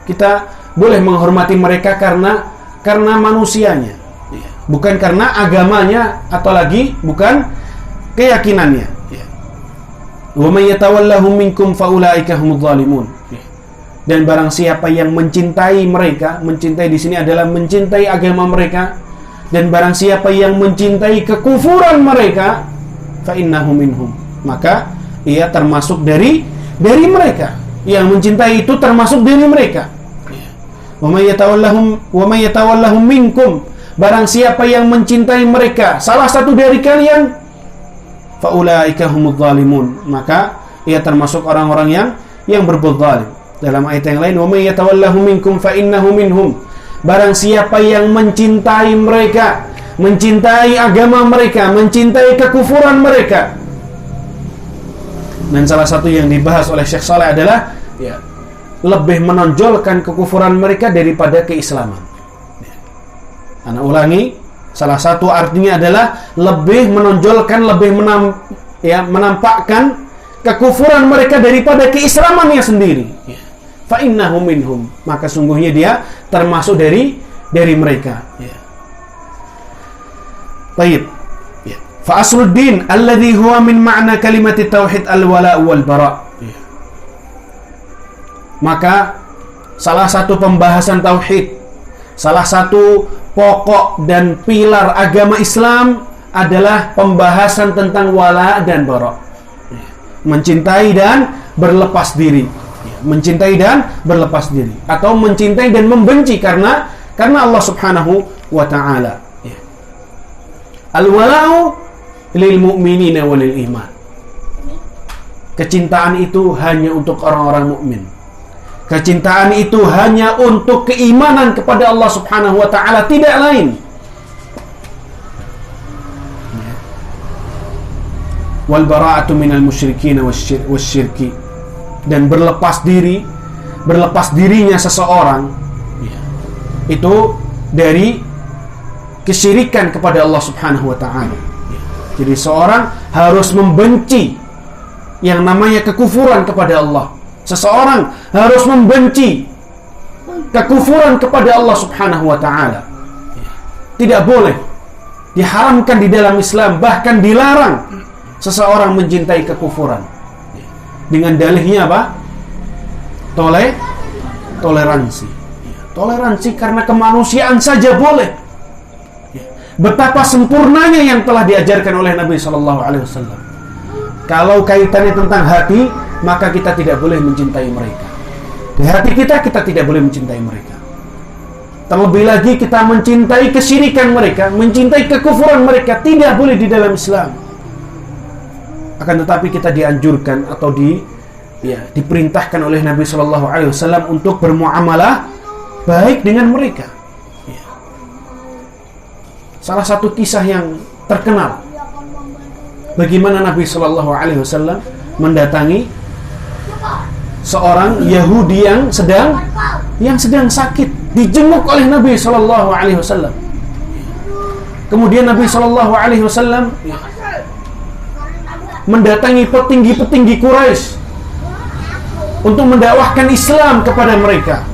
Kita boleh menghormati mereka karena manusianya, bukan karena agamanya, atau lagi bukan keyakinannya. Wa may yatawallahum minkum faulaika humudz zalimun. Dan barang siapa yang mencintai mereka, mencintai di sini adalah mencintai agama mereka, dan barang siapa yang mencintai kekufuran mereka, fa innahu minhum, maka ia termasuk dari mereka. Yang mencintai itu termasuk dari mereka. Wa may yatawallahum minkum, barang siapa yang mencintai mereka, salah satu dari kalian, fa ulaika humudz zalimun, maka ia termasuk orang-orang yang berbuat zalim. Dalam ayat yang lain, wa may yatawallahum minkum fa innahu minhum, barang siapa yang mencintai mereka, mencintai agama mereka, mencintai kekufuran mereka. Dan salah satu yang dibahas oleh Syekh Saleh adalah lebih menonjolkan kekufuran mereka daripada keislaman. Ana ulangi, salah satu artinya adalah lebih menonjolkan, lebih menampakkan kekufuran mereka daripada keislamannya sendiri. Fa innahu minhum, maka sungguhnya dia termasuk dari mereka. Baik. Fa asluddin alladhi huwa min ma'na kalimat tauhid al-wala' wal bara'. Maka salah satu pembahasan tauhid, salah satu pokok dan pilar agama Islam adalah pembahasan tentang wala dan bara. Mencintai dan berlepas diri. Mencintai dan berlepas diri, atau mencintai dan membenci karena Allah Subhanahu wa taala. Al-wala'u lil mu'minina walil iman. Kecintaan itu hanya untuk orang-orang mukmin. Kecintaan itu hanya untuk keimanan kepada Allah Subhanahu wa taala, tidak lain. Wal bara'atu minal musyrikin wasyirki. Dan berlepas dirinya seseorang itu dari kesyirikan kepada Allah Subhanahu wa taala. Jadi seorang harus membenci yang namanya kekufuran kepada Allah. Seseorang harus membenci kekufuran kepada Allah Subhanahu wa taala. tidak boleh, diharamkan di dalam Islam, bahkan dilarang seseorang mencintai kekufuran. Dengan dalihnya apa? Toleransi. Toleransi karena kemanusiaan saja boleh. Betapa sempurnanya yang telah diajarkan oleh Nabi SAW. Kalau kaitannya tentang hati, maka kita tidak boleh mencintai mereka. Di hati kita tidak boleh mencintai mereka. Terlebih lagi kita mencintai kesyirikan mereka, mencintai kekufuran mereka, tidak boleh di dalam Islam. Akan tetapi kita dianjurkan atau diperintahkan oleh Nabi SAW untuk bermuamalah baik dengan mereka. Salah satu kisah yang terkenal, bagaimana Nabi SAW mendatangi seorang Yahudi yang sedang sakit, dijenguk oleh Nabi SAW. Kemudian Nabi SAW mendatangi petinggi-petinggi Quraisy untuk mendakwahkan Islam kepada mereka.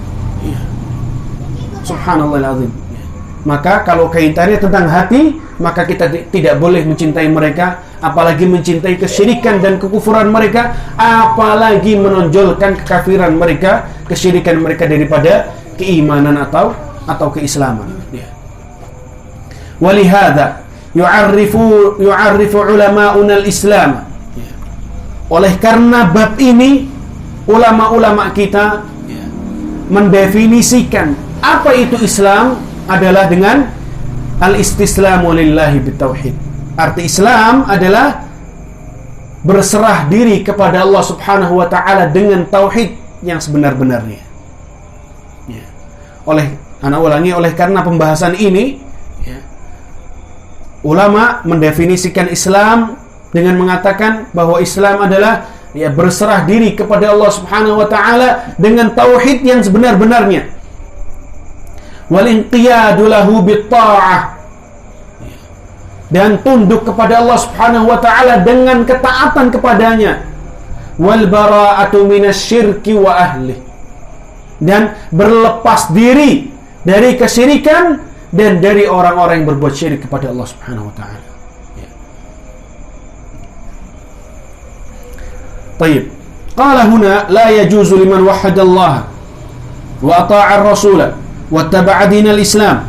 Subhanallahilazim. Maka kalau kaitannya tentang hati, maka kita tidak boleh mencintai mereka, apalagi mencintai kesyirikan dan kekufuran mereka, apalagi menonjolkan kekafiran mereka, kesyirikan mereka daripada keimanan atau keislaman. Walihada yu'arrifu ulama'una al-Islam. Oleh karena bab ini, ulama-ulama kita mendefinisikan apa itu Islam adalah dengan al-istislamu lillahi bitauhid. Arti Islam adalah berserah diri kepada Allah Subhanahu wa taala dengan tauhid yang sebenar-benarnya. Oleh karena pembahasan ini, ulama mendefinisikan Islam dengan mengatakan bahwa Islam adalah berserah diri kepada Allah Subhanahu wa taala dengan tauhid yang sebenar-benarnya. Wal inqiyadu lahu bitta'ah, dan tunduk kepada Allah Subhanahu wa taala dengan ketaatan kepadanya. Wal bara'atu minasyirki wa ahli, dan berlepas diri dari kesyirikan dan dari orang-orang yang berbuat syirik kepada Allah Subhanahu wa taala. Baik. Qala huna la yajuzu liman wahhada Allah wa ata'a ar-rasula wattaba'a dinal Islam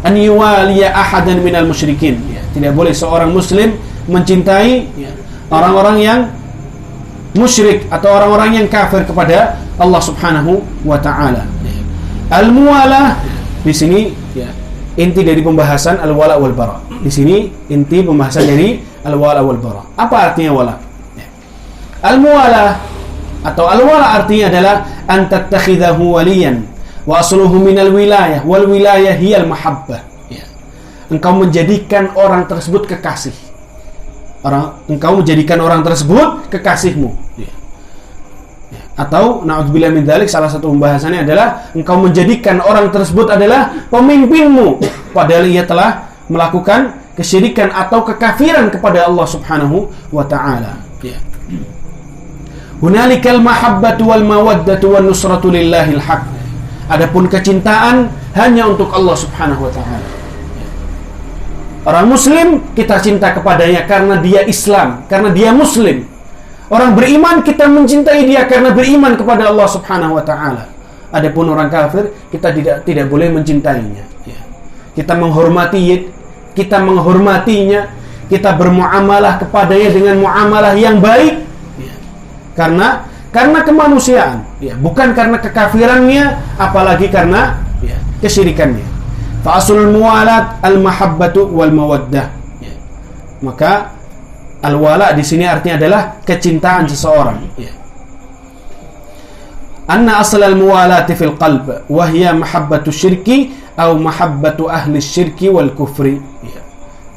an yuwaliya ahadan minal musyrikin. Tidak boleh seorang muslim mencintai orang-orang yang musyrik atau orang-orang yang kafir kepada Allah Subhanahu wa taala. Al-muwalah di sini inti dari pembahasan al-wala wal bara. Di sini inti pembahasan dari al-wala wal bara. Apa artinya wala? Al-muwalah atau al-wala artinya adalah an tattakhidahu waliyan wa asluhu minal wilayah wal wilayah hiyal mahabbah. Engkau menjadikan orang tersebut kekasih. Engkau menjadikan orang tersebut kekasihmu. Atau na'udzubillah min dzalik, salah satu pembahasannya adalah engkau menjadikan orang tersebut adalah pemimpinmu, padahal ia telah melakukan kesyirikan atau kekafiran kepada Allah Subhanahu wa taala. Hunalikal mahabbatu wal mawaddatu wan nusratu lillahil haq. Adapun kecintaan hanya untuk Allah Subhanahu wa taala. Orang muslim kita cinta kepadanya karena dia Islam, karena dia muslim. Orang beriman kita mencintai dia karena beriman kepada Allah Subhanahu wa taala. Adapun orang kafir kita tidak boleh mencintainya. Kita menghormatinya, kita bermuamalah kepadanya dengan muamalah yang baik. Karena kemanusiaan, bukan karena kekafirannya, apalagi karena kesyirikannya. Fa aslul muwalat al-mahabbatu wal mawaddah. Maka al-wala di sini artinya adalah kecintaan seseorang. Anna aslal muwalati fil qalb wa hiya mahabbatu syirki atau mahabbatu ahli syirki wal kufri.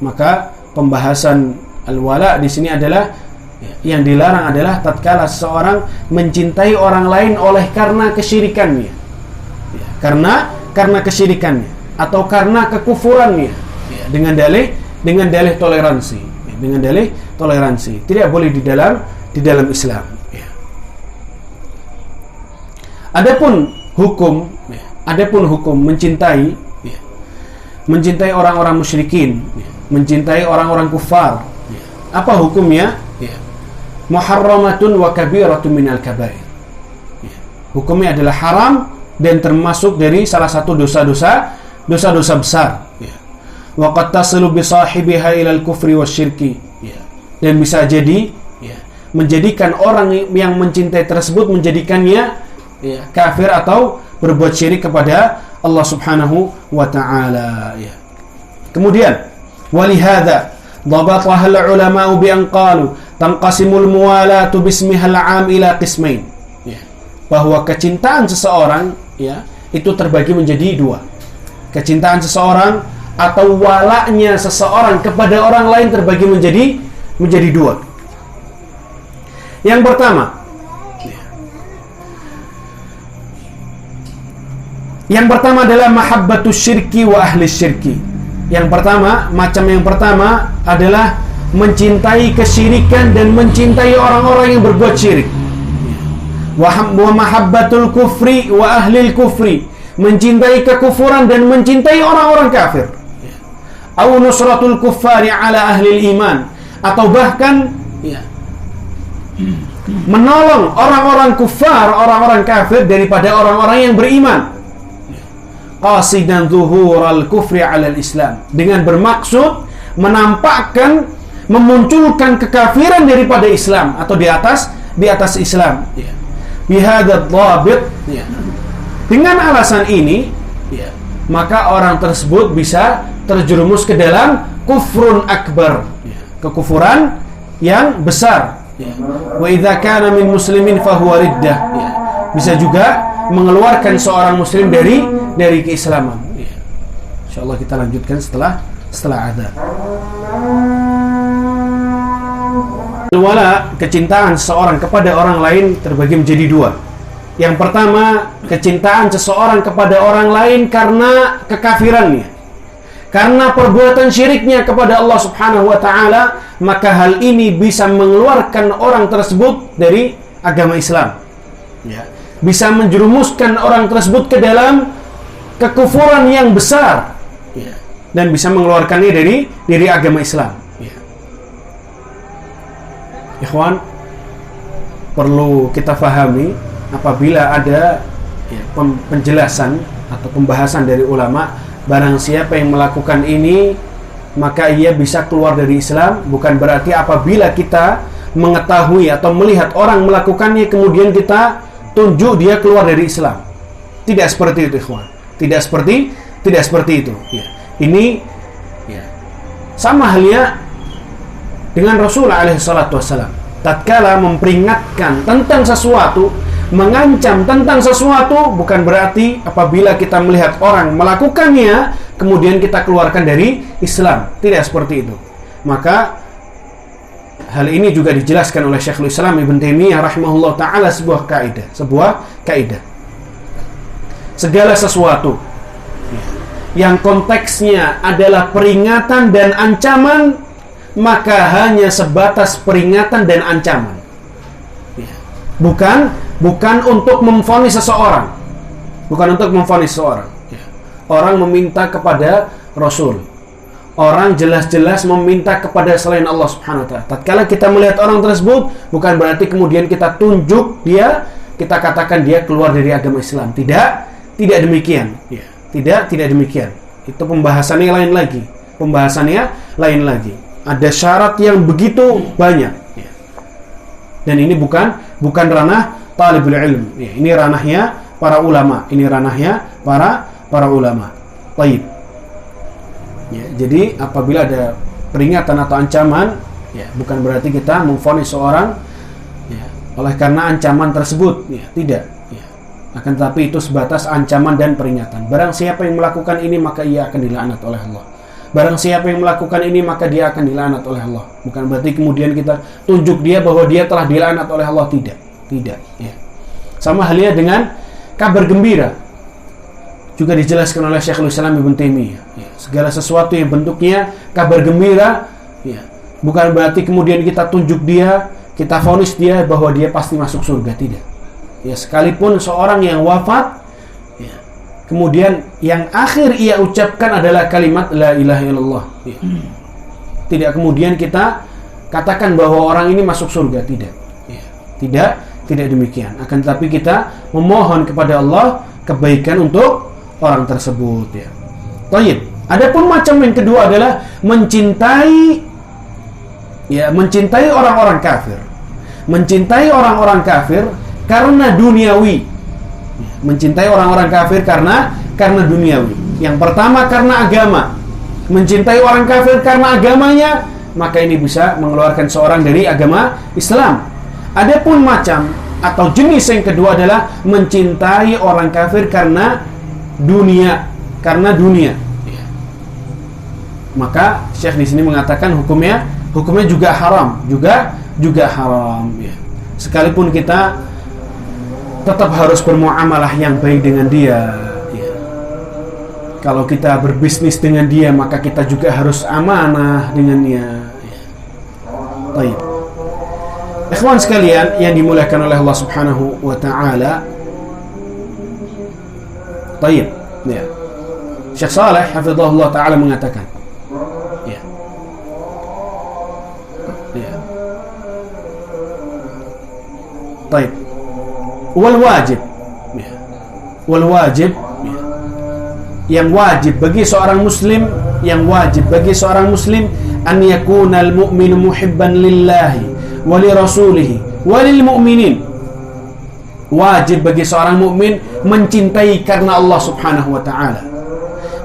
Maka pembahasan al-wala di sini adalah yang dilarang adalah tatkala seseorang mencintai orang lain oleh karena kesyirikannya, karena kesyirikannya atau karena kekufurannya, dengan dalih toleransi, tidak boleh di dalam Islam. Adapun hukum mencintai mencintai orang-orang musyrikin, mencintai orang-orang kufar, apa hukumnya? Muharramatun wa kabiratun minal kabair. Hukumnya adalah haram dan termasuk dari salah satu dosa-dosa besar. Wa qad tasilu bi sahibiha ilal kufri wasyirki. Dan bisa jadi menjadikan orang yang mencintai tersebut menjadikannya kafir atau berbuat syirik kepada Allah Subhanahu wa taala. Kemudian walihada dhabataha al-ulama bi an qalu tanqasimul muwalatu bismihal 'am ila qismain. Bahwa kecintaan seseorang itu terbagi menjadi dua. Kecintaan seseorang atau walaknya seseorang kepada orang lain terbagi menjadi dua. Yang pertama adalah mahabbatus syirki wa ahli syirki. Yang pertama adalah mencintai kesyirikan dan mencintai orang-orang yang berbuat syirik. Wa mahabbatul kufri wa ahli kufri, mencintai kekufuran dan mencintai orang-orang kafir. Au nusratul kuffari ala ahli iman, atau bahkan menolong orang-orang kufar, orang-orang kafir daripada orang-orang yang beriman. Qasidan zuhural kufri 'alal Islam, dengan bermaksud menampakkan, memunculkan kekafiran daripada Islam atau di atas Islam. Bihadzal dhabit, dengan alasan ini maka orang tersebut bisa terjerumus ke dalam kufrun akbar, kekufuran yang besar. Wa idza kana min muslimin fahuwa riddah, bisa juga mengeluarkan seorang muslim dari keislaman. Insyaallah kita lanjutkan setelah adzan. Wala, kecintaan seseorang kepada orang lain terbagi menjadi dua. Yang pertama, kecintaan seseorang kepada orang lain karena kekafirannya, karena perbuatan syiriknya kepada Allah Subhanahu wa taala, maka hal ini bisa mengeluarkan orang tersebut dari agama Islam. Bisa menjerumuskan orang tersebut ke dalam kekufuran yang besar, dan bisa mengeluarkannya dari agama Islam. Ikhwan, perlu kita fahami apabila ada penjelasan atau pembahasan dari ulama, barang siapa yang melakukan ini maka ia bisa keluar dari Islam, bukan berarti apabila kita mengetahui atau melihat orang melakukannya kemudian kita tunjuk dia keluar dari Islam. Tidak seperti itu, ikhwan. Tidak seperti itu. Ini sama halnya dengan Rasulullah alaihi salatu wassalam. Tatkala memperingatkan tentang sesuatu, mengancam tentang sesuatu, bukan berarti apabila kita melihat orang melakukannya kemudian kita keluarkan dari Islam. Tidak seperti itu. Maka hal ini juga dijelaskan oleh Syekhul Islam Ibn Taimiyah rahimahullah ta'ala sebuah kaidah. Segala sesuatu yang konteksnya adalah peringatan dan ancaman, maka hanya sebatas peringatan dan ancaman. Bukan untuk memvonis seseorang. Orang meminta kepada Rasul. Orang jelas-jelas meminta kepada selain Allah Subhanahu wa taala. Tatkala kita melihat orang tersebut, bukan berarti kemudian kita tunjuk dia, kita katakan dia keluar dari agama Islam. Tidak demikian. Tidak demikian. Itu pembahasannya lain lagi. Ada syarat yang begitu banyak. Dan ini bukan ranah talibul ilm. Ini ranahnya para ulama. Para ulama. Baik. Jadi apabila ada peringatan atau ancaman, bukan berarti kita memvonis seorang oleh karena ancaman tersebut. Tidak. Akan tetapi itu sebatas ancaman dan peringatan. Barang siapa yang melakukan ini maka ia akan dilaknat oleh Allah. Barang siapa yang melakukan ini maka dia akan dilaknat oleh Allah. Bukan berarti kemudian kita tunjuk dia bahwa dia telah dilaknat oleh Allah. Tidak. Sama halnya dengan kabar gembira. Juga dijelaskan oleh Syekhul Islam Ibn Taimiyah. Segala sesuatu yang bentuknya kabar gembira, bukan berarti kemudian kita tunjuk dia, kita vonis dia bahwa dia pasti masuk surga. Tidak. Sekalipun seorang yang wafat kemudian yang akhir ia ucapkan adalah kalimat la ilaha illallah. Ya. Tidak kemudian kita katakan bahwa orang ini masuk surga, tidak. Ya. Tidak demikian. Akan tetapi kita memohon kepada Allah kebaikan untuk orang tersebut, ya. Thayyib. Adapun macam yang kedua adalah mencintai orang-orang kafir. Mencintai orang-orang kafir karena duniawi. Mencintai orang-orang kafir karena duniawi. Yang pertama karena agama. Mencintai orang kafir karena agamanya, maka ini bisa mengeluarkan seorang dari agama Islam. Adapun macam atau jenis yang kedua adalah mencintai orang kafir karena dunia. Maka Syekh di sini mengatakan hukumnya juga haram, juga haram, ya. Sekalipun kita tetap harus bermuamalah yang baik dengan dia, ya. Kalau kita berbisnis dengan dia, maka kita juga harus amanah dengannya, ya. Baik. Ikhwan sekalian yang dimuliakan oleh Allah Subhanahu wa taala. Baik, ya. Syekh Saleh hafizahullah taala mengatakan, ya. Ya. Baik. Wal wajib, ya. Wal wajib, ya. Yang wajib bagi seorang muslim an yakuna al mu'minu muhibban lillahi wa li rasulihi wa lil mu'minin. Wajib bagi seorang mukmin mencintai karena Allah Subhanahu wa taala.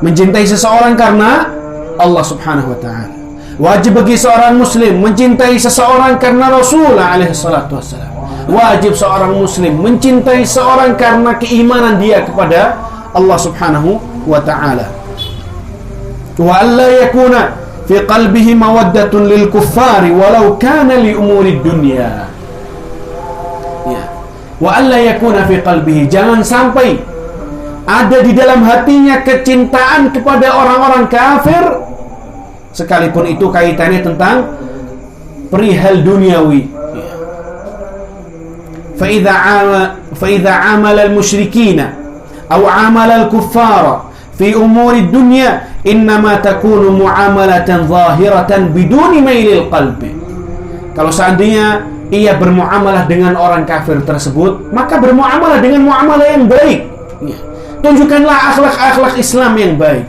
Mencintai seseorang karena Allah Subhanahu wa taala. Wajib bagi seorang muslim mencintai seseorang karena Rasulullah alaihi salatu wassalam. Wajib seorang muslim mencintai seorang karena keimanan dia kepada Allah Subhanahu wa taala. Wa alla yakuna fi qalbihi mawaddatun lil kuffari walau kana li umuri dunya. Ya. Wa alla yakuna fi qalbihi, jangan sampai ada di dalam hatinya kecintaan kepada orang-orang kafir sekalipun itu kaitannya tentang perihal duniawi. فإذا عامل المشركين أو عامل الكفار في أمور الدنيا إنما تكون معاملة ظاهرة بدون ميل القلب. Kalau seandainya ia bermuamalah dengan orang kafir tersebut, maka bermuamalah dengan muamalah yang baik. Tunjukkanlah akhlak-akhlak Islam yang baik.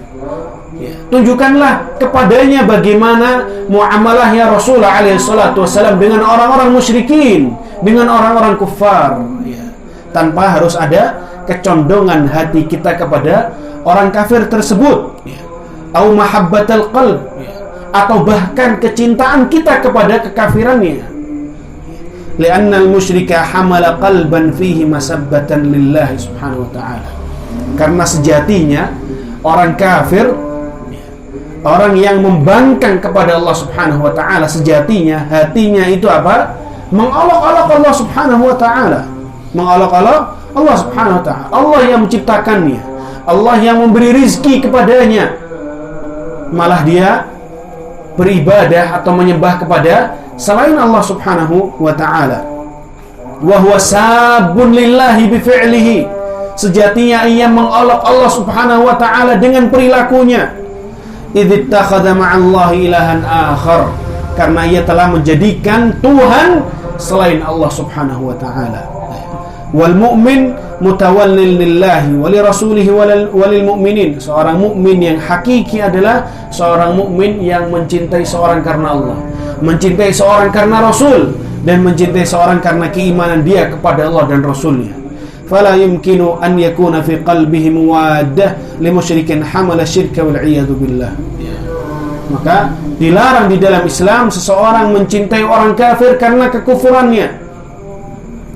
Tunjukkanlah kepadanya bagaimana muamalahnya Rasulullah SAW dengan orang-orang musyrikin, dengan orang-orang kufar, ya. Tanpa harus ada kecondongan hati kita kepada orang kafir tersebut, ya. Au mahabbatal qalb, ya. Atau bahkan kecintaan kita kepada kekafirannya. Li'anna al-musyrika hamala qalban fihi masabbatan lillahi subhanahu wa ta'ala. Karena sejatinya orang kafir, orang yang membangkang kepada Allah Subhanahu wa taala, sejatinya hatinya itu apa? Mengolok-olok Allah Subhanahu wa taala. Mengolok-olok Allah Subhanahu wa taala. Allah yang menciptakannya, Allah yang memberi rizki kepadanya. Malah dia beribadah atau menyembah kepada selain Allah Subhanahu wa taala. Wa huwa sabun lillahi bi fi'lihi. Sejatinya ia mengolok Allah Subhanahu wa taala dengan perilakunya. Idh ittakhadha ma'allahi ilahan akhar, karena ia telah menjadikan Tuhan selain Allah Subhanahu wa taala. Wal mu'min mutawallil lillahi wa li rasulihi wa lil mu'minin. Seorang mukmin yang hakiki adalah seorang mukmin yang mencintai seorang karena Allah, mencintai seorang karena Rasul, dan mencintai seorang karena keimanan dia kepada Allah dan Rasulnya. Fala yumkinu an yakuna fi qalbihi muwaddah li musyrikin hamala syirka wal iyadu billah. Maka dilarang di dalam Islam seseorang mencintai orang kafir karena kekufurannya,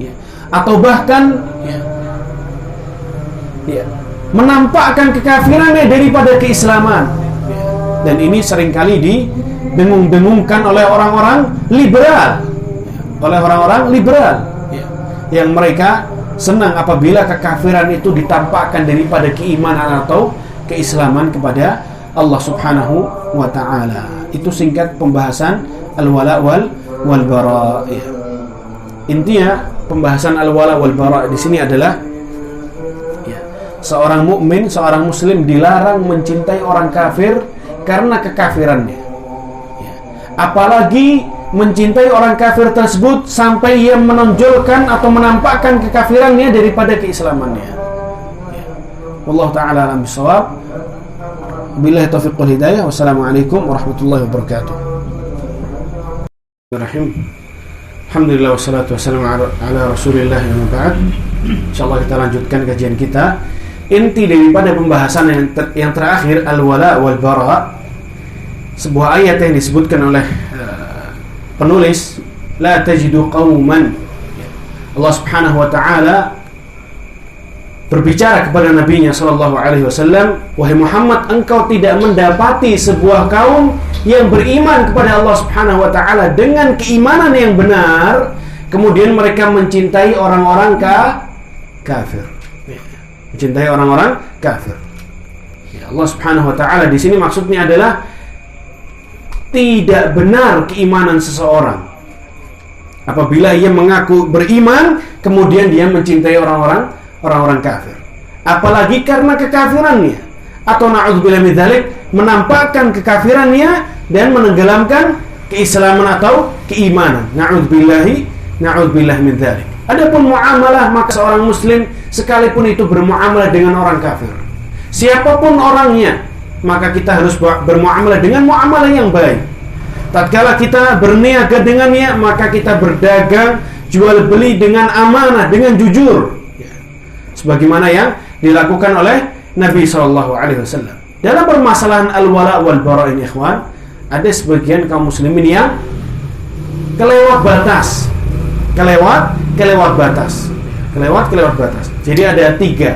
ya. Atau bahkan menampakkan kekafirannya daripada keislaman, ya. Dan ini seringkali didengung-dengungkan oleh orang-orang liberal, ya. Yang mereka senang apabila kekafiran itu ditampakkan daripada keimanan atau keislaman kepada Allah Subhanahu wa ta'ala. Itu singkat pembahasan al-wala wal bara. Ya. Intinya pembahasan al-wala wal bara di sini adalah, ya, seorang mukmin, seorang muslim dilarang mencintai orang kafir karena kekafirannya. Ya. Apalagi mencintai orang kafir tersebut sampai ia menonjolkan atau menampakkan kekafirannya daripada keislamannya. Ya. Wallahu ta'ala a'lam bishawab. Billahi taufiq wal hidayah. Wassalamualaikum warahmatullahi wabarakatuh. Alhamdulillah wassalatu wassalamu ala Rasulillah wa ba'd. Insyaallah kita lanjutkan kajian kita. Inti daripada pembahasan yang terakhir al-wala wal bara, sebuah ayat yang disebutkan oleh penulis, la tajidu qauman. Allah Subhanahu wa taala berbicara kepada nabinya sallallahu alaihi wasallam, wahai Muhammad, engkau tidak mendapati sebuah kaum yang beriman kepada Allah Subhanahu wa taala dengan keimanan yang benar, kemudian mereka mencintai orang-orang kafir. Mencintai orang-orang kafir. Ya, Allah Subhanahu wa taala di sini maksudnya adalah tidak benar keimanan seseorang apabila ia mengaku beriman kemudian dia mencintai orang-orang kafir. Apalagi karena kekafirannya, atau na'udzubillah min dzalik, menampakkan kekafirannya dan menenggelamkan keislaman atau keimanan. Na'udzubillah min dzalik. Adapun muamalah, maka seorang muslim sekalipun itu bermuamalah dengan orang kafir, siapapun orangnya, maka kita harus bermuamalah dengan muamalah yang baik. Tatkala kita berniaga dengannya, maka kita berdagang, jual beli dengan amanah, dengan jujur, sebagaimana yang dilakukan oleh Nabi SAW. Dalam permasalahan al-wala wal bara ini, ikhwan, ada sebagian kaum muslimin yang kelewat batas. Kelewat batas. Jadi ada tiga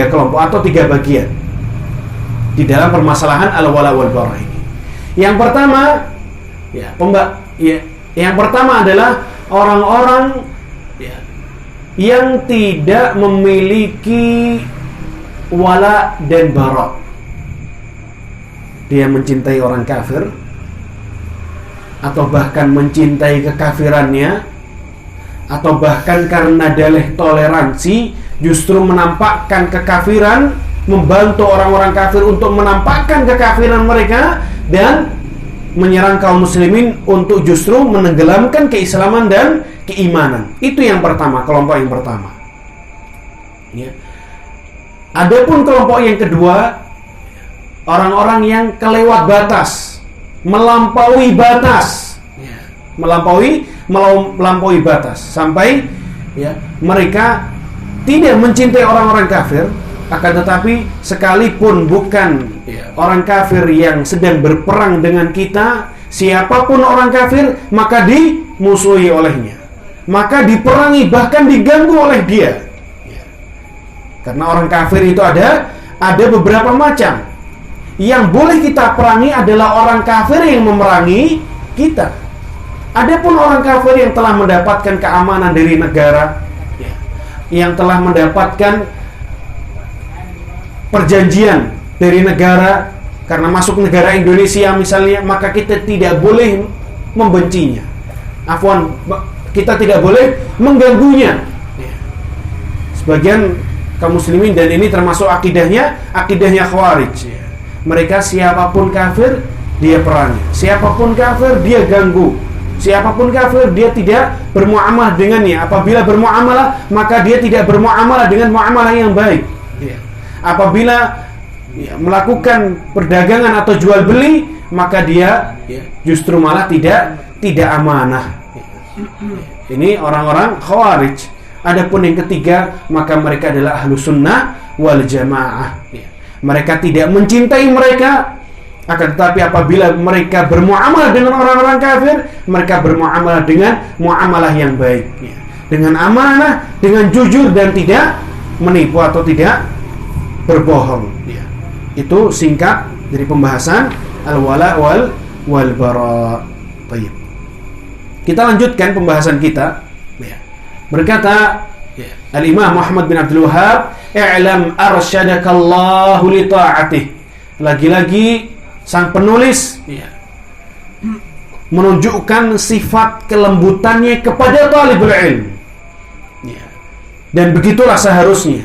kelompok atau tiga bagian di dalam permasalahan al-wala wal bara ini. Yang pertama adalah orang-orang yang tidak memiliki wala dan bara. Dia mencintai orang kafir, atau bahkan mencintai kekafirannya, atau bahkan karena dalih toleransi justru menampakkan kekafiran, membantu orang-orang kafir untuk menampakkan kekafiran mereka dan menyerang kaum muslimin untuk justru menenggelamkan keislaman dan keimanan. Itu yang pertama, kelompok yang pertama. Ya. Adapun kelompok yang kedua, orang-orang yang kelewat batas, melampaui batas sampai mereka tidak mencintai orang-orang kafir, akan tetapi sekalipun bukan orang kafir yang sedang berperang dengan kita, siapapun orang kafir maka dimusuhi olehnya, maka diperangi, bahkan diganggu oleh dia. Karena orang kafir itu ada beberapa macam. Yang boleh kita perangi adalah orang kafir yang memerangi kita. Adapun orang kafir yang telah mendapatkan keamanan dari negara, yang telah mendapatkan perjanjian dari negara karena masuk negara Indonesia misalnya, maka kita tidak boleh membencinya. Kita tidak boleh mengganggunya. Sebagian kaum muslimin, dan ini termasuk akidahnya Khawarij. Mereka siapapun kafir dia perangi, siapapun kafir dia ganggu, siapapun kafir dia tidak bermuamalah dengannya. Apabila bermuamalah, maka dia tidak bermuamalah dengan muamalah yang baik. Apabila melakukan perdagangan atau jual beli, maka dia justru malah tidak amanah. Ini orang-orang Khawarij. Adapun yang ketiga, maka mereka adalah ahlu sunnah wal jamaah. Mereka tidak mencintai mereka, akan tetapi apabila mereka bermuamalah dengan orang-orang kafir, mereka bermuamalah dengan muamalah yang baik, dengan amanah, dengan jujur, dan tidak menipu atau tidak berbohong. Itu singkat dari pembahasan al-wala wal bara. Baik. Kita lanjutkan pembahasan kita. Berkata Al-Imam Muhammad bin Abdul Wahhab, "I'lam arsyadakallahu li ta'atih." Lagi-lagi sang penulis menunjukkan sifat kelembutannya kepada talibul ilm. Dan begitulah seharusnya.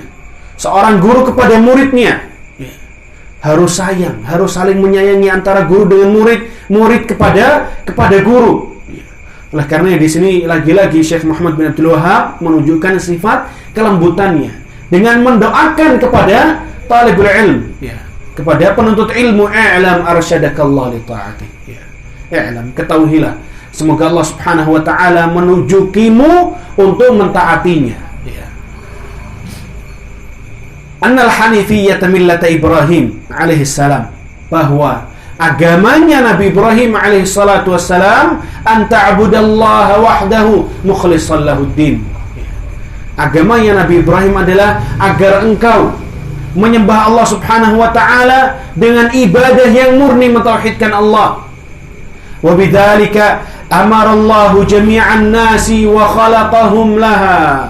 Seorang guru kepada muridnya harus sayang, harus saling menyayangi antara guru dengan murid, murid kepada guru. Oleh karena di sini lagi-lagi Syekh Muhammad bin Abdul Wahhab menunjukkan sifat kelembutannya dengan mendoakan kepada talibul ilm, kepada penuntut ilmu, i'lam arsyadakallah li ta'atih. I'lam, ketahuilah, semoga Allah Subhanahu wa taala menunjukimu untuk mentaatinya. Annal hanifiyyata millata Ibrahim alaihi salam, bahwa agamanya Nabi Ibrahim alaihi salatu wassalam an ta'budallaha wahdahu mukhlishan lahuddin. Agamanya Nabi Ibrahim adalah agar engkau menyembah Allah Subhanahu wa taala dengan ibadah yang murni, mentauhidkan Allah. Wa bidzalika amara Allahu jami'an nasi wa khalaqahum laha.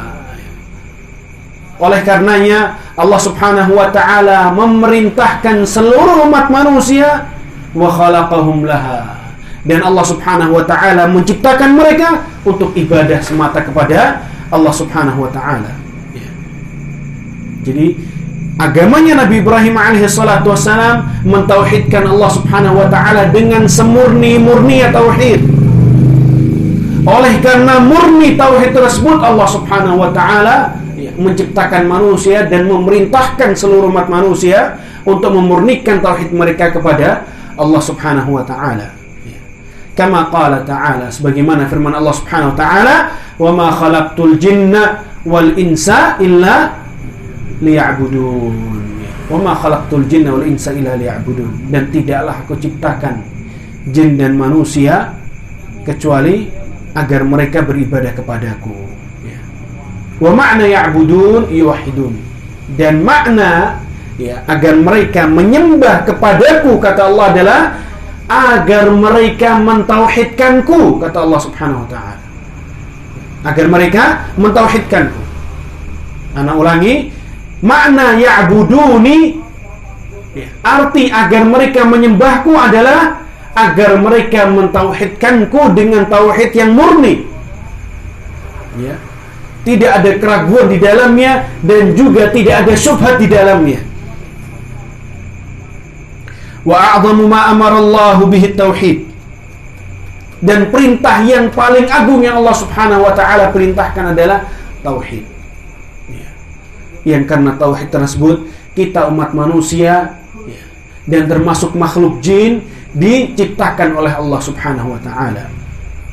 Oleh karenanya Allah Subhanahu wa taala memerintahkan seluruh umat manusia wa khalaqahum laha, dan Allah Subhanahu wa taala menciptakan mereka untuk ibadah semata kepada Allah Subhanahu wa taala. Jadi agamanya Nabi Ibrahim alaihi salatu wassalam mentauhidkan Allah Subhanahu wa taala dengan semurni-murninya tauhid. Oleh karena murni tauhid tersebut, Allah Subhanahu wa taala menciptakan manusia dan memerintahkan seluruh umat manusia untuk memurnikan tauhid mereka kepada Allah Subhanahu wa taala. Kama qala ta'ala, sebagaimana firman Allah Subhanahu wa taala, "Wa ma khalaqtul jinna wal insa illa liya'budun." Wa ma khalaqtul jinna wal insa illa liya'budun. Dan tidaklah aku ciptakan jin dan manusia kecuali agar mereka beribadah kepadaku. Wa makna ya'budun yuwahhidun, dan makna agar mereka menyembah kepadaku, kata Allah, adalah agar mereka mentauhidkanku, kata Allah Subhanahu wa taala. Agar mereka mentauhidkanku. Ana ulangi, makna ya'buduni, arti agar mereka menyembahku adalah agar mereka mentauhidkanku dengan tauhid yang murni. Tidak ada keraguan di dalamnya dan juga tidak ada syubhat di dalamnya. Wa a'zamu ma amara Allah bihi tauhid. Dan perintah yang paling agung yang Allah Subhanahu wa taala perintahkan adalah tauhid. Yang karena tauhid tersebut kita umat manusia dan termasuk makhluk jin diciptakan oleh Allah Subhanahu wa taala.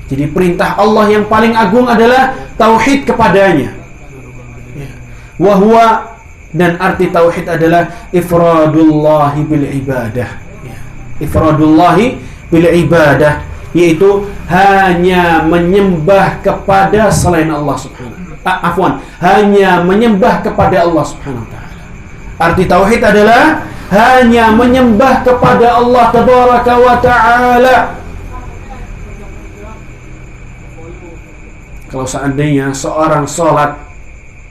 Jadi perintah Allah yang paling agung adalah tauhid kepadanya. Wa huwa, dan arti tauhid adalah ifradullahi bil ibadah. Ifradullahi bil ibadah, yaitu hanya menyembah kepada selain Allah Subhanahu. Hanya menyembah kepada Allah Subhanahu wa taala. Arti tauhid adalah hanya menyembah kepada Allah tabaraka wa taala. Kalau seandainya seorang sholat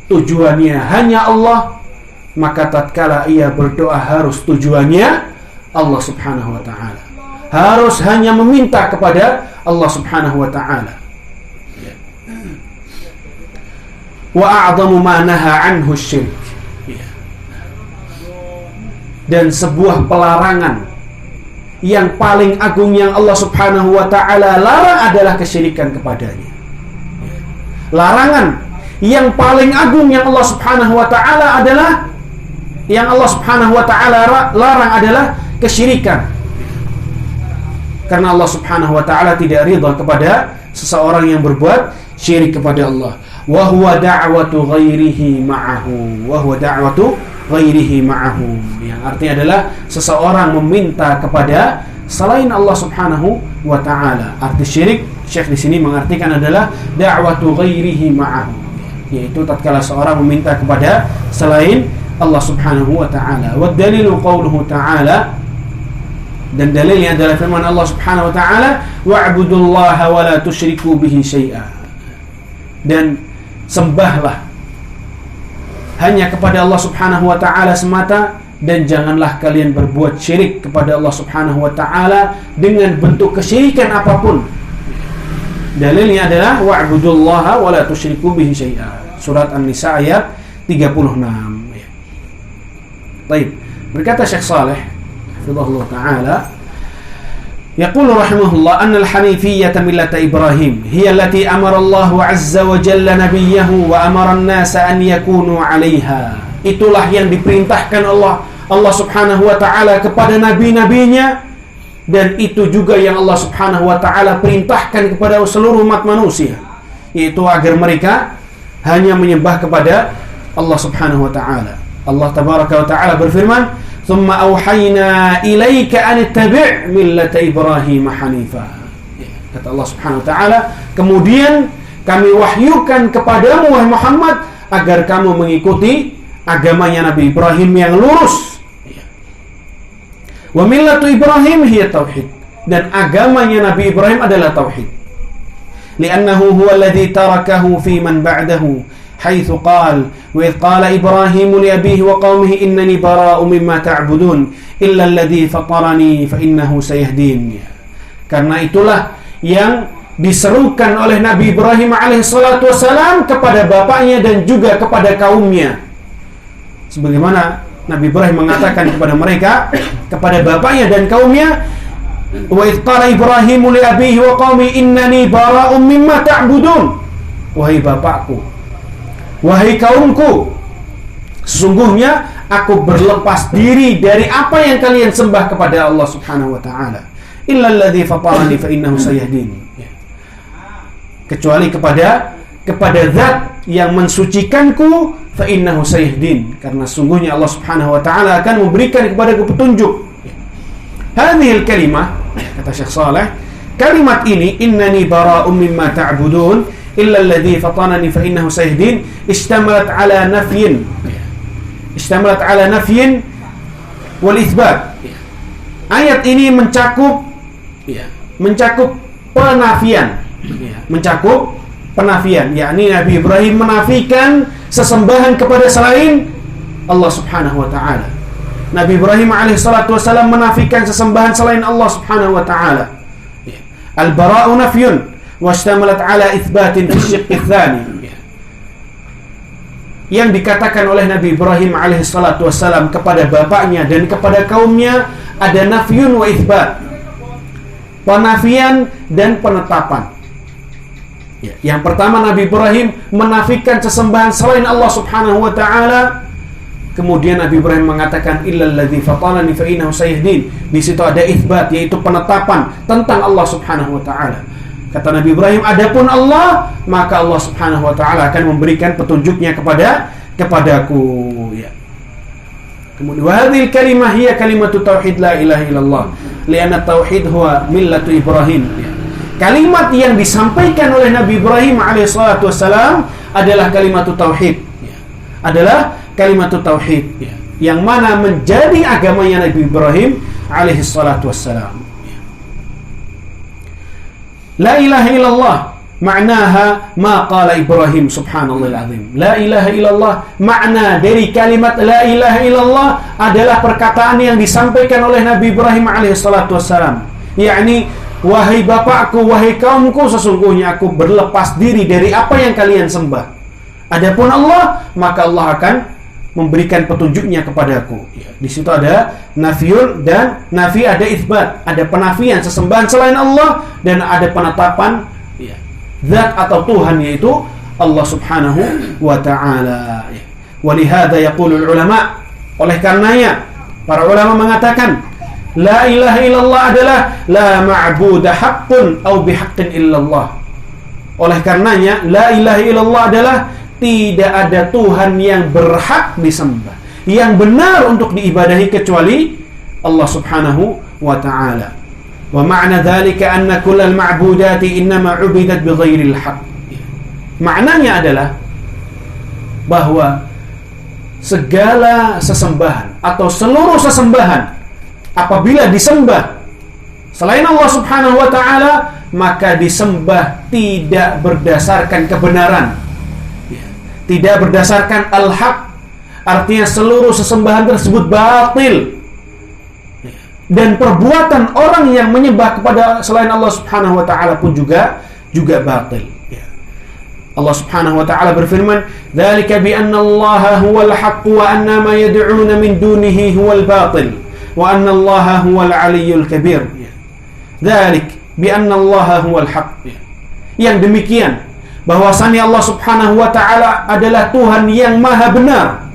tujuannya hanya Allah, maka tatkala ia berdoa harus tujuannya Allah Subhanahu wa taala. Harus hanya meminta kepada Allah Subhanahu wa taala. Wa a'zamu ma naha anhu syirk. Dan sebuah pelarangan yang paling agung yang Allah Subhanahu wa taala larang adalah kesyirikan kepadanya. Larangan yang paling agung yang Allah Subhanahu wa taala adalah, yang Allah Subhanahu wa taala larang adalah kesyirikan. Karena Allah Subhanahu wa taala tidak ridha kepada seseorang yang berbuat syirik kepada Allah. Wa huwa da'watu ghairihi ma'ahu. Wa huwa da'watu ghairihi ma'ahu. Yang artinya adalah seseorang meminta kepada selain Allah Subhanahu wa taala. Arti syirik Syekh di sini mengartikan adalah da'watu ghairihi ma'ahu, yaitu tatkala seorang meminta kepada selain Allah Subhanahu wa taala. Wa dalilu qauluhu ta'ala, dan dalilnya adalah firman Allah Subhanahu wa taala, wa'budullaha wa la tusyriku bihi syai'a. Dan sembahlah hanya kepada Allah Subhanahu wa taala semata, dan janganlah kalian berbuat syirik kepada Allah Subhanahu wa taala dengan bentuk kesyirikan apapun. Dalilnya adalah wa'budullaha wa la tusyriku bihi syai'a. Surat An-Nisa ayat 36. Baik. Berkata Syekh Saleh hafizahullah taala, يقول رحمه الله أن الحنيفية ملة إبراهيم هي التي أمر الله عز وجل نبيه وأمر الناس أن يكونوا عليها. Itulah yang diperintahkan Allah subhanahu wa ta'ala kepada nabi-nabinya, dan itu juga yang Allah subhanahu wa ta'ala perintahkan kepada seluruh umat manusia, yaitu agar mereka hanya menyembah kepada Allah subhanahu wa ta'ala. Allah tabaraka wa ta'ala berfirman, ثم أوحينا إليك أن اتبع ملة إبراهيم حنيفا. Kata Allah Subhanahu wa taala, kemudian kami wahyukan kepadamu wahai Muhammad agar kamu mengikuti agamanya Nabi Ibrahim yang lurus. Wa millatu Ibrahim hiya tauhid, dan agamanya Nabi Ibrahim adalah tauhid. Li'annahu huwa alladhi tarakahu fi man ba'dahu. حيث قال وإذ قال إبراهيم لأبيه وقومه إنني براء مما تعبدون إلا الذي فطرني فإنه سيهدين. Karena itulah yang diserukan oleh Nabi Ibrahim alaihissalatu wassalam kepada bapaknya dan juga kepada kaumnya, sebagaimana Nabi Ibrahim mengatakan kepada mereka, kepada bapaknya dan kaumnya, wa idh qala Ibrahimu li abihi wa qaumi innani bara'um mimma ta'budun. Wahai bapakku, wahai kaumku, sesungguhnya aku berlepas diri dari apa yang kalian sembah kepada Allah Subhanahu wa taala. Illa alladzi fatarani fa innahu sayahdin. Kecuali kepada zat yang mensucikanku, fa innahu sayahdin, karena sungguhnya Allah Subhanahu wa taala akan memberikan kepadaku petunjuk. Hadhil kalimah, kata Syekh Saleh, kalimat ini, innani bara'um mimma ta'budun illa alladhi fatanani fa innahu sayahdin, istamalat ala nafyin wal itsbat. Ayat ini mencakup penafian, yakni Nabi Ibrahim menafikan sesembahan kepada selain Allah Subhanahu wa taala. Nabi Ibrahim alaihissalatu wassalam menafikan sesembahan selain Allah Subhanahu wa taala. Al-bara'u nafyun washtamalat ala itsbatin fi syiqqi tsani. Yang dikatakan oleh Nabi Ibrahim alaihissalatu wassalam kepada bapaknya dan kepada kaumnya ada nafyun wa itsbat, penafian dan penetapan. Yang pertama, Nabi Ibrahim menafikan sesembahan selain Allah Subhanahu wa taala. Kemudian Nabi Ibrahim mengatakan illal ladzi fatanani fa innahu sayahdin. Di situ ada itsbat, yaitu penetapan tentang Allah Subhanahu wa taala. Kata Nabi Ibrahim, adapun Allah, maka Allah Subhanahu wa taala akan memberikan petunjuknya kepadaku. Ya. Kemudian hadhil kalimah hiya kalimatu tauhid la ilaha illallah, lianna tauhid huwa millatu Ibrahim. Ya. Kalimat yang disampaikan oleh Nabi Ibrahim alaihissalatu wassalam adalah kalimatu tauhid. Ya. Adalah kalimatu tauhid, ya, yang mana menjadi agamanya Nabi Ibrahim alaihissalatu wassalam. La ilaha illallah ma'naha ma qala Ibrahim subhanallahil azim. La ilaha illallah, makna dari kalimat la ilaha illallah adalah perkataan yang disampaikan oleh Nabi Ibrahim alaihissalatu wassalam, yakni wahai bapakku, wahai kaumku, sesungguhnya aku berlepas diri dari apa yang kalian sembah. Adapun Allah, maka Allah akan memberikan petunjuknya kepadaku. Ya, di situ ada nafiyul dan nafi, ada itsbat, ada penafian sesembahan selain Allah, dan ada penetapan ya, zat atau Tuhan, yaitu Allah Subhanahu wa taala. Ya. Walihada yaqulul ulama, oleh karenanya para ulama mengatakan la ilaha illallah adalah la ma'budu haqqun aw bihaqqin illallah. Oleh karenanya la ilaha illallah adalah tidak ada Tuhan yang berhak disembah, yang benar untuk diibadahi kecuali Allah Subhanahu wa ta'ala. Wa ma'na dzalika anna kullal ma'budati innama 'ubidat bighairil haqq. Maknanya adalah bahwa segala sesembahan atau seluruh sesembahan apabila disembah selain Allah Subhanahu wa ta'ala, maka disembah tidak berdasarkan kebenaran, tidak berdasarkan al-haq. Artinya seluruh sesembahan tersebut batil, dan perbuatan orang yang menyembah kepada selain Allah Subhanahu wa ta'ala pun juga batil. Allah Subhanahu wa taala berfirman, "Dzalika bi anna Allaha huwal haqq wa anna ma yad'una min dunihi huwal batil wa anna Allaha huwal 'aliyyul kabir." Dzalik bi anna Allaha huwal haqq. Yang demikian bahwasanya Allah Subhanahu wa taala adalah Tuhan yang maha benar.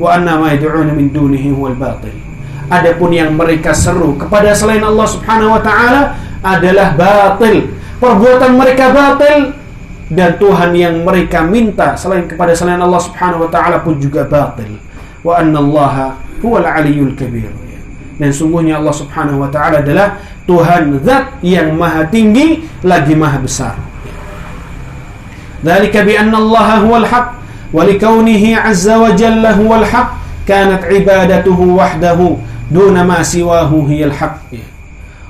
Wa anna ma yad'una min dunihi huwal batil. Adapun yang mereka seru kepada selain Allah Subhanahu wa taala adalah batil. Perbuatan mereka batil. Dan Tuhan yang mereka minta kepada selain Allah Subhanahu wa taala pun juga batil. Wa annallaha huwal 'aliyyul kabir. Dan sungguhnya Allah Subhanahu wa taala adalah Tuhan zat yang maha tinggi lagi maha besar. Dzalika bi annallaha huwal haqq wa likaunihi 'azza wa jalla huwal haqq kanat 'ibadatuhu wahdahu duna ma siwahu hiyal haqq.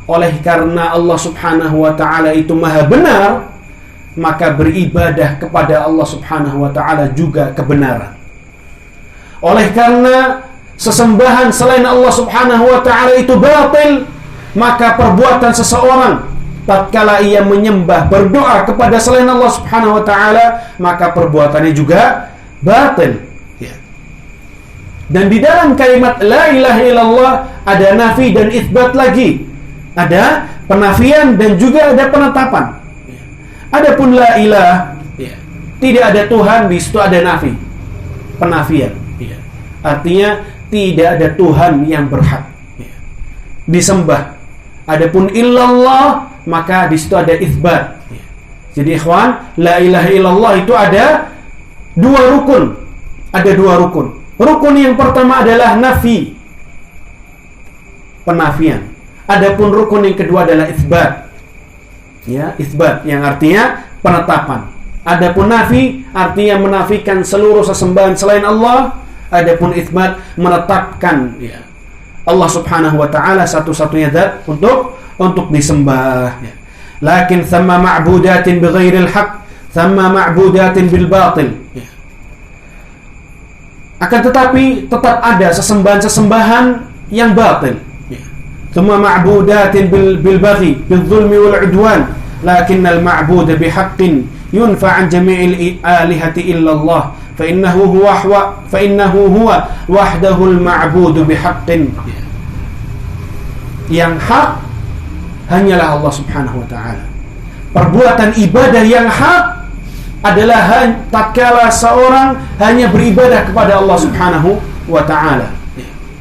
Oleh karena Allah Subhanahu wa taala itu maha benar, maka beribadah kepada Allah Subhanahu wa taala juga kebenaran. Oleh karena sesembahan selain Allah Subhanahu wa taala itu batil, maka perbuatan seseorang tatkala ia menyembah, berdoa kepada selain Allah Subhanahu wa taala, maka perbuatannya juga batil. Dan di dalam kalimat la ilaha illallah ada nafi dan itsbat lagi. Ada penafian dan juga ada penetapan. Adapun la ilah, tidak ada Tuhan, di situ ada nafi, penafian. Artinya tidak ada Tuhan yang berhak disembah. Adapun illallah, maka di situ ada itsbat. Jadi ikhwan, la ilaha illallah itu ada dua rukun. Ada dua rukun. Rukun yang pertama adalah nafi, penafian. Adapun rukun yang kedua adalah itsbat. Itsbat yang artinya penetapan. Adapun nafi artinya menafikan seluruh sesembahan selain Allah. Adapun itsbat menetapkan Allah Subhanahu wa taala satu-satunya zat untuk disembah. Lakin thamma ma'budatin bighairil haqq, thamma ma'budatin bil batil. Akan tetapi tetap ada sesembahan-sesembahan yang batil. Thumma ma'budatin bil baghi bil zulmi wal 'udwan, lakinnal ma'bud bihaqqin yunfa' an jami'il alihati illa Allah fa innahu huwa wahdahul ma'bud bihaqqin. Yang hak hanyalah Allah Subhanahu wa taala. Perbuatan ibadah yang hak adalah tatkala seorang hanya beribadah kepada Allah Subhanahu wa taala.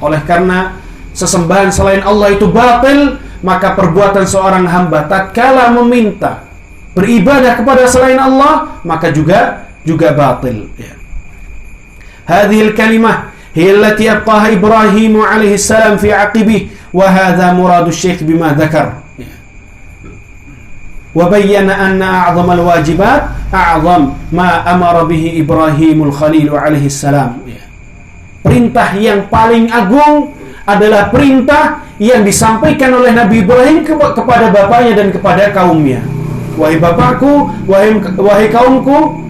Oleh karena sesembahan selain Allah itu batil, maka perbuatan seorang hamba tatkala meminta beribadah kepada selain Allah, maka juga batil. Hadhil kalimah hiya allati abqaha Ibrahim alaihi salam fi aqibih, wa hadha muradu Syekh bima dzakar. Wa bayyana anna a'zamal wajibat a'zam ma amara bihi Ibrahimul Khalil alaihi salam. Perintah yang paling agung adalah perintah yang disampaikan oleh Nabi Ibrahim kepada bapaknya dan kepada kaumnya. Wahai bapakku, wahai kaumku,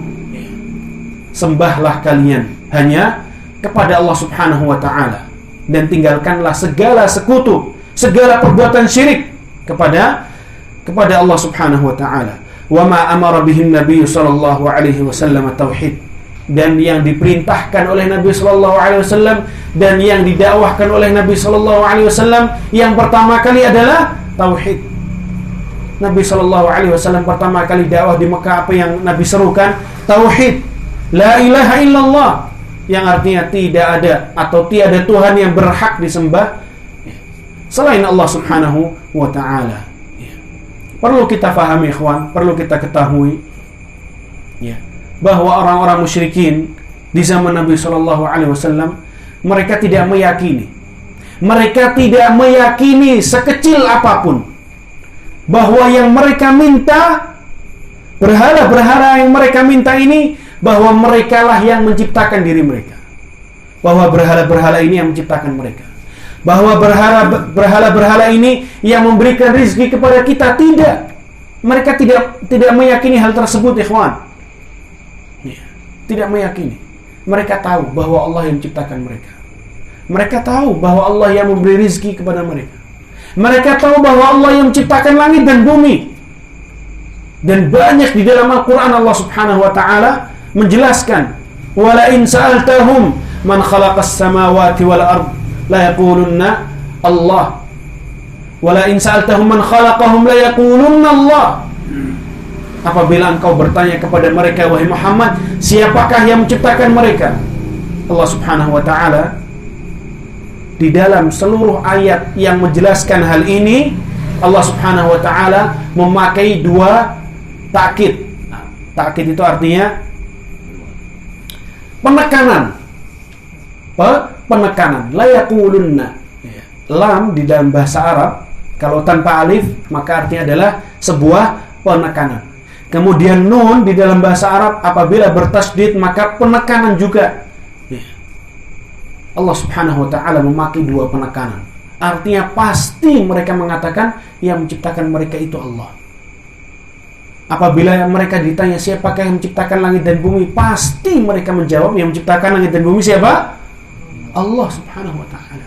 sembahlah kalian hanya kepada Allah Subhanahu wa taala dan tinggalkanlah segala sekutu, segala perbuatan syirik kepada Allah Subhanahu wa taala. Wa ma amara bihi Nabi sallallahu alaihi wasallam tauhid. Dan yang diperintahkan oleh Nabi sallallahu alaihi wasallam dan yang didakwahkan oleh Nabi sallallahu alaihi wasallam yang pertama kali adalah tauhid. Nabi sallallahu alaihi wasallam pertama kali dakwah di Mekah, apa yang Nabi serukan? Tauhid. La ilaha illallah, yang artinya tidak ada atau tiada Tuhan yang berhak disembah selain Allah Subhanahu wa taala. Perlu kita fahami ikhwan, perlu kita ketahui bahwa orang-orang musyrikin di zaman Nabi sallallahu alaihi wasallam mereka tidak meyakini sekecil apapun bahwa yang mereka minta, berhala-berhala yang mereka minta ini, bahwa merekalah yang menciptakan diri mereka, bahwa berhala-berhala ini yang menciptakan mereka, bahwa berhala-berhala ini yang memberikan rizki kepada kita. Tidak, mereka tidak meyakini hal tersebut ikhwan. Tidak meyakini. Mereka tahu bahwa Allah yang menciptakan mereka. Mereka tahu bahwa Allah yang memberi rizki kepada mereka. Mereka tahu bahwa Allah yang menciptakan langit dan bumi. Dan banyak di dalam Al-Quran Allah subhanahu wa ta'ala menjelaskan, wala in sa'altahum man khalaqas samawati wal ard la yaqulunna Allah, wala in sa'altahum man khalaqahum la yaqulunna Allah. Apabila engkau bertanya kepada mereka, wahai Muhammad, siapakah yang menciptakan mereka? Allah subhanahu wa ta'ala di dalam seluruh ayat yang menjelaskan hal ini, Allah subhanahu wa ta'ala memakai dua takkid. Takkid itu artinya penekanan. Penekanan. La yaqulunna. Lam di dalam bahasa Arab kalau tanpa alif maka artinya adalah sebuah penekanan. Kemudian nun di dalam bahasa Arab apabila bertasydid maka penekanan juga. Allah subhanahu wa ta'ala memakai dua penekanan. Artinya pasti mereka mengatakan yang menciptakan mereka itu Allah. Apabila mereka ditanya siapakah yang menciptakan langit dan bumi, pasti mereka menjawab yang menciptakan langit dan bumi siapa? Allah subhanahu wa ta'ala.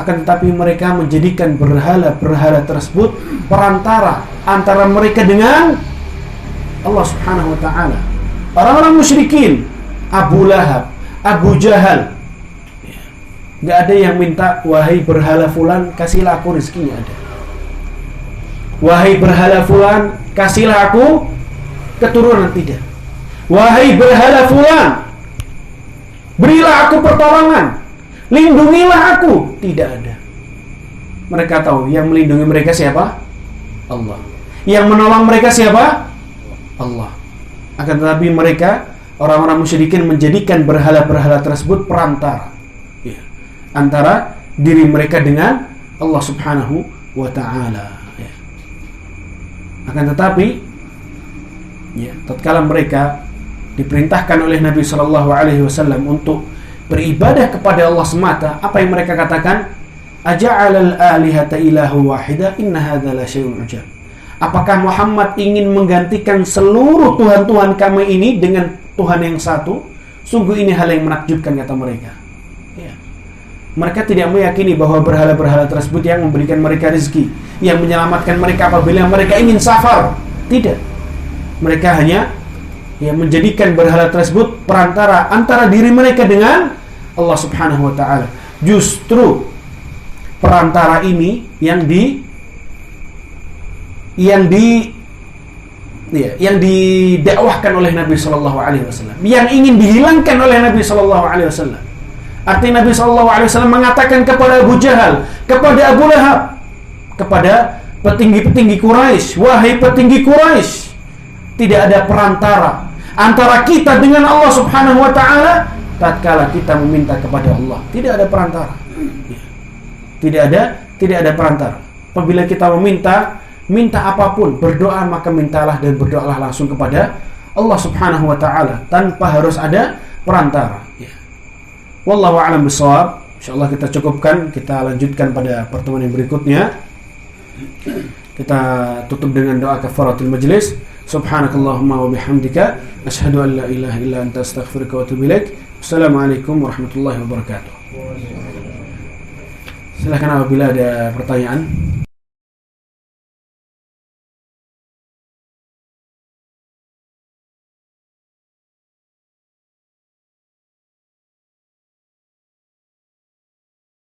Akan tetapi mereka menjadikan berhala-berhala tersebut perantara antara mereka dengan Allah subhanahu wa ta'ala. Orang-orang musyrikin, Abu Lahab, Abu Jahal, gak ada yang minta, wahai berhala fulan, kasihlah aku rezekinya, ada. Wahai berhala fulan, kasihlah aku keturunan, tidak. Wahai berhala fulan, berilah aku pertolongan, lindungilah aku, tidak ada. Mereka tahu yang melindungi mereka siapa? Allah. Yang menolong mereka siapa? Allah. Akan tetapi mereka, orang-orang musyrikin, menjadikan berhala-berhala tersebut perantara antara diri mereka dengan Allah subhanahu wa ta'ala. Akan tetapi tatkala mereka diperintahkan oleh Nabi SAW untuk beribadah kepada Allah semata, apa yang mereka katakan? Aja'alal alihata ilahu wahida inna hadza la syai'un ujab. Apakah Muhammad ingin menggantikan seluruh Tuhan-Tuhan kami ini dengan Tuhan yang satu? Sungguh ini hal yang menakjubkan, kata mereka. Mereka tidak meyakini bahwa berhala-berhala tersebut yang memberikan mereka rezeki, yang menyelamatkan mereka apabila mereka ingin safar. Tidak. Mereka hanya menjadikan berhala tersebut perantara antara diri mereka dengan Allah subhanahu wa ta'ala. Justru perantara ini yang didakwahkan oleh Nabi sallallahu alaihi wasallam, yang ingin dihilangkan oleh Nabi sallallahu alaihi wasallam. Artinya Nabi SAW mengatakan kepada Abu Jahal, kepada Abu Lahab, kepada petinggi-petinggi Quraisy, wahai petinggi Quraisy, tidak ada perantara antara kita dengan Allah subhanahu wa ta'ala tatkala kita meminta kepada Allah. Tidak ada perantara. Tidak ada perantara. Apabila kita minta apapun, berdoa maka mintalah dan berdoalah langsung kepada Allah subhanahu wa ta'ala tanpa harus ada perantara. Wallahu a'lam bishawab. Insyaallah kita cukupkan, kita lanjutkan pada pertemuan yang berikutnya. Kita tutup dengan doa kafaratul majlis. Subhanakallahumma wa bihamdika asyhadu an la ilaha illa anta astaghfiruka wa atubu ilaik. Assalamualaikum warahmatullahi wabarakatuh. Silakan apabila ada pertanyaan.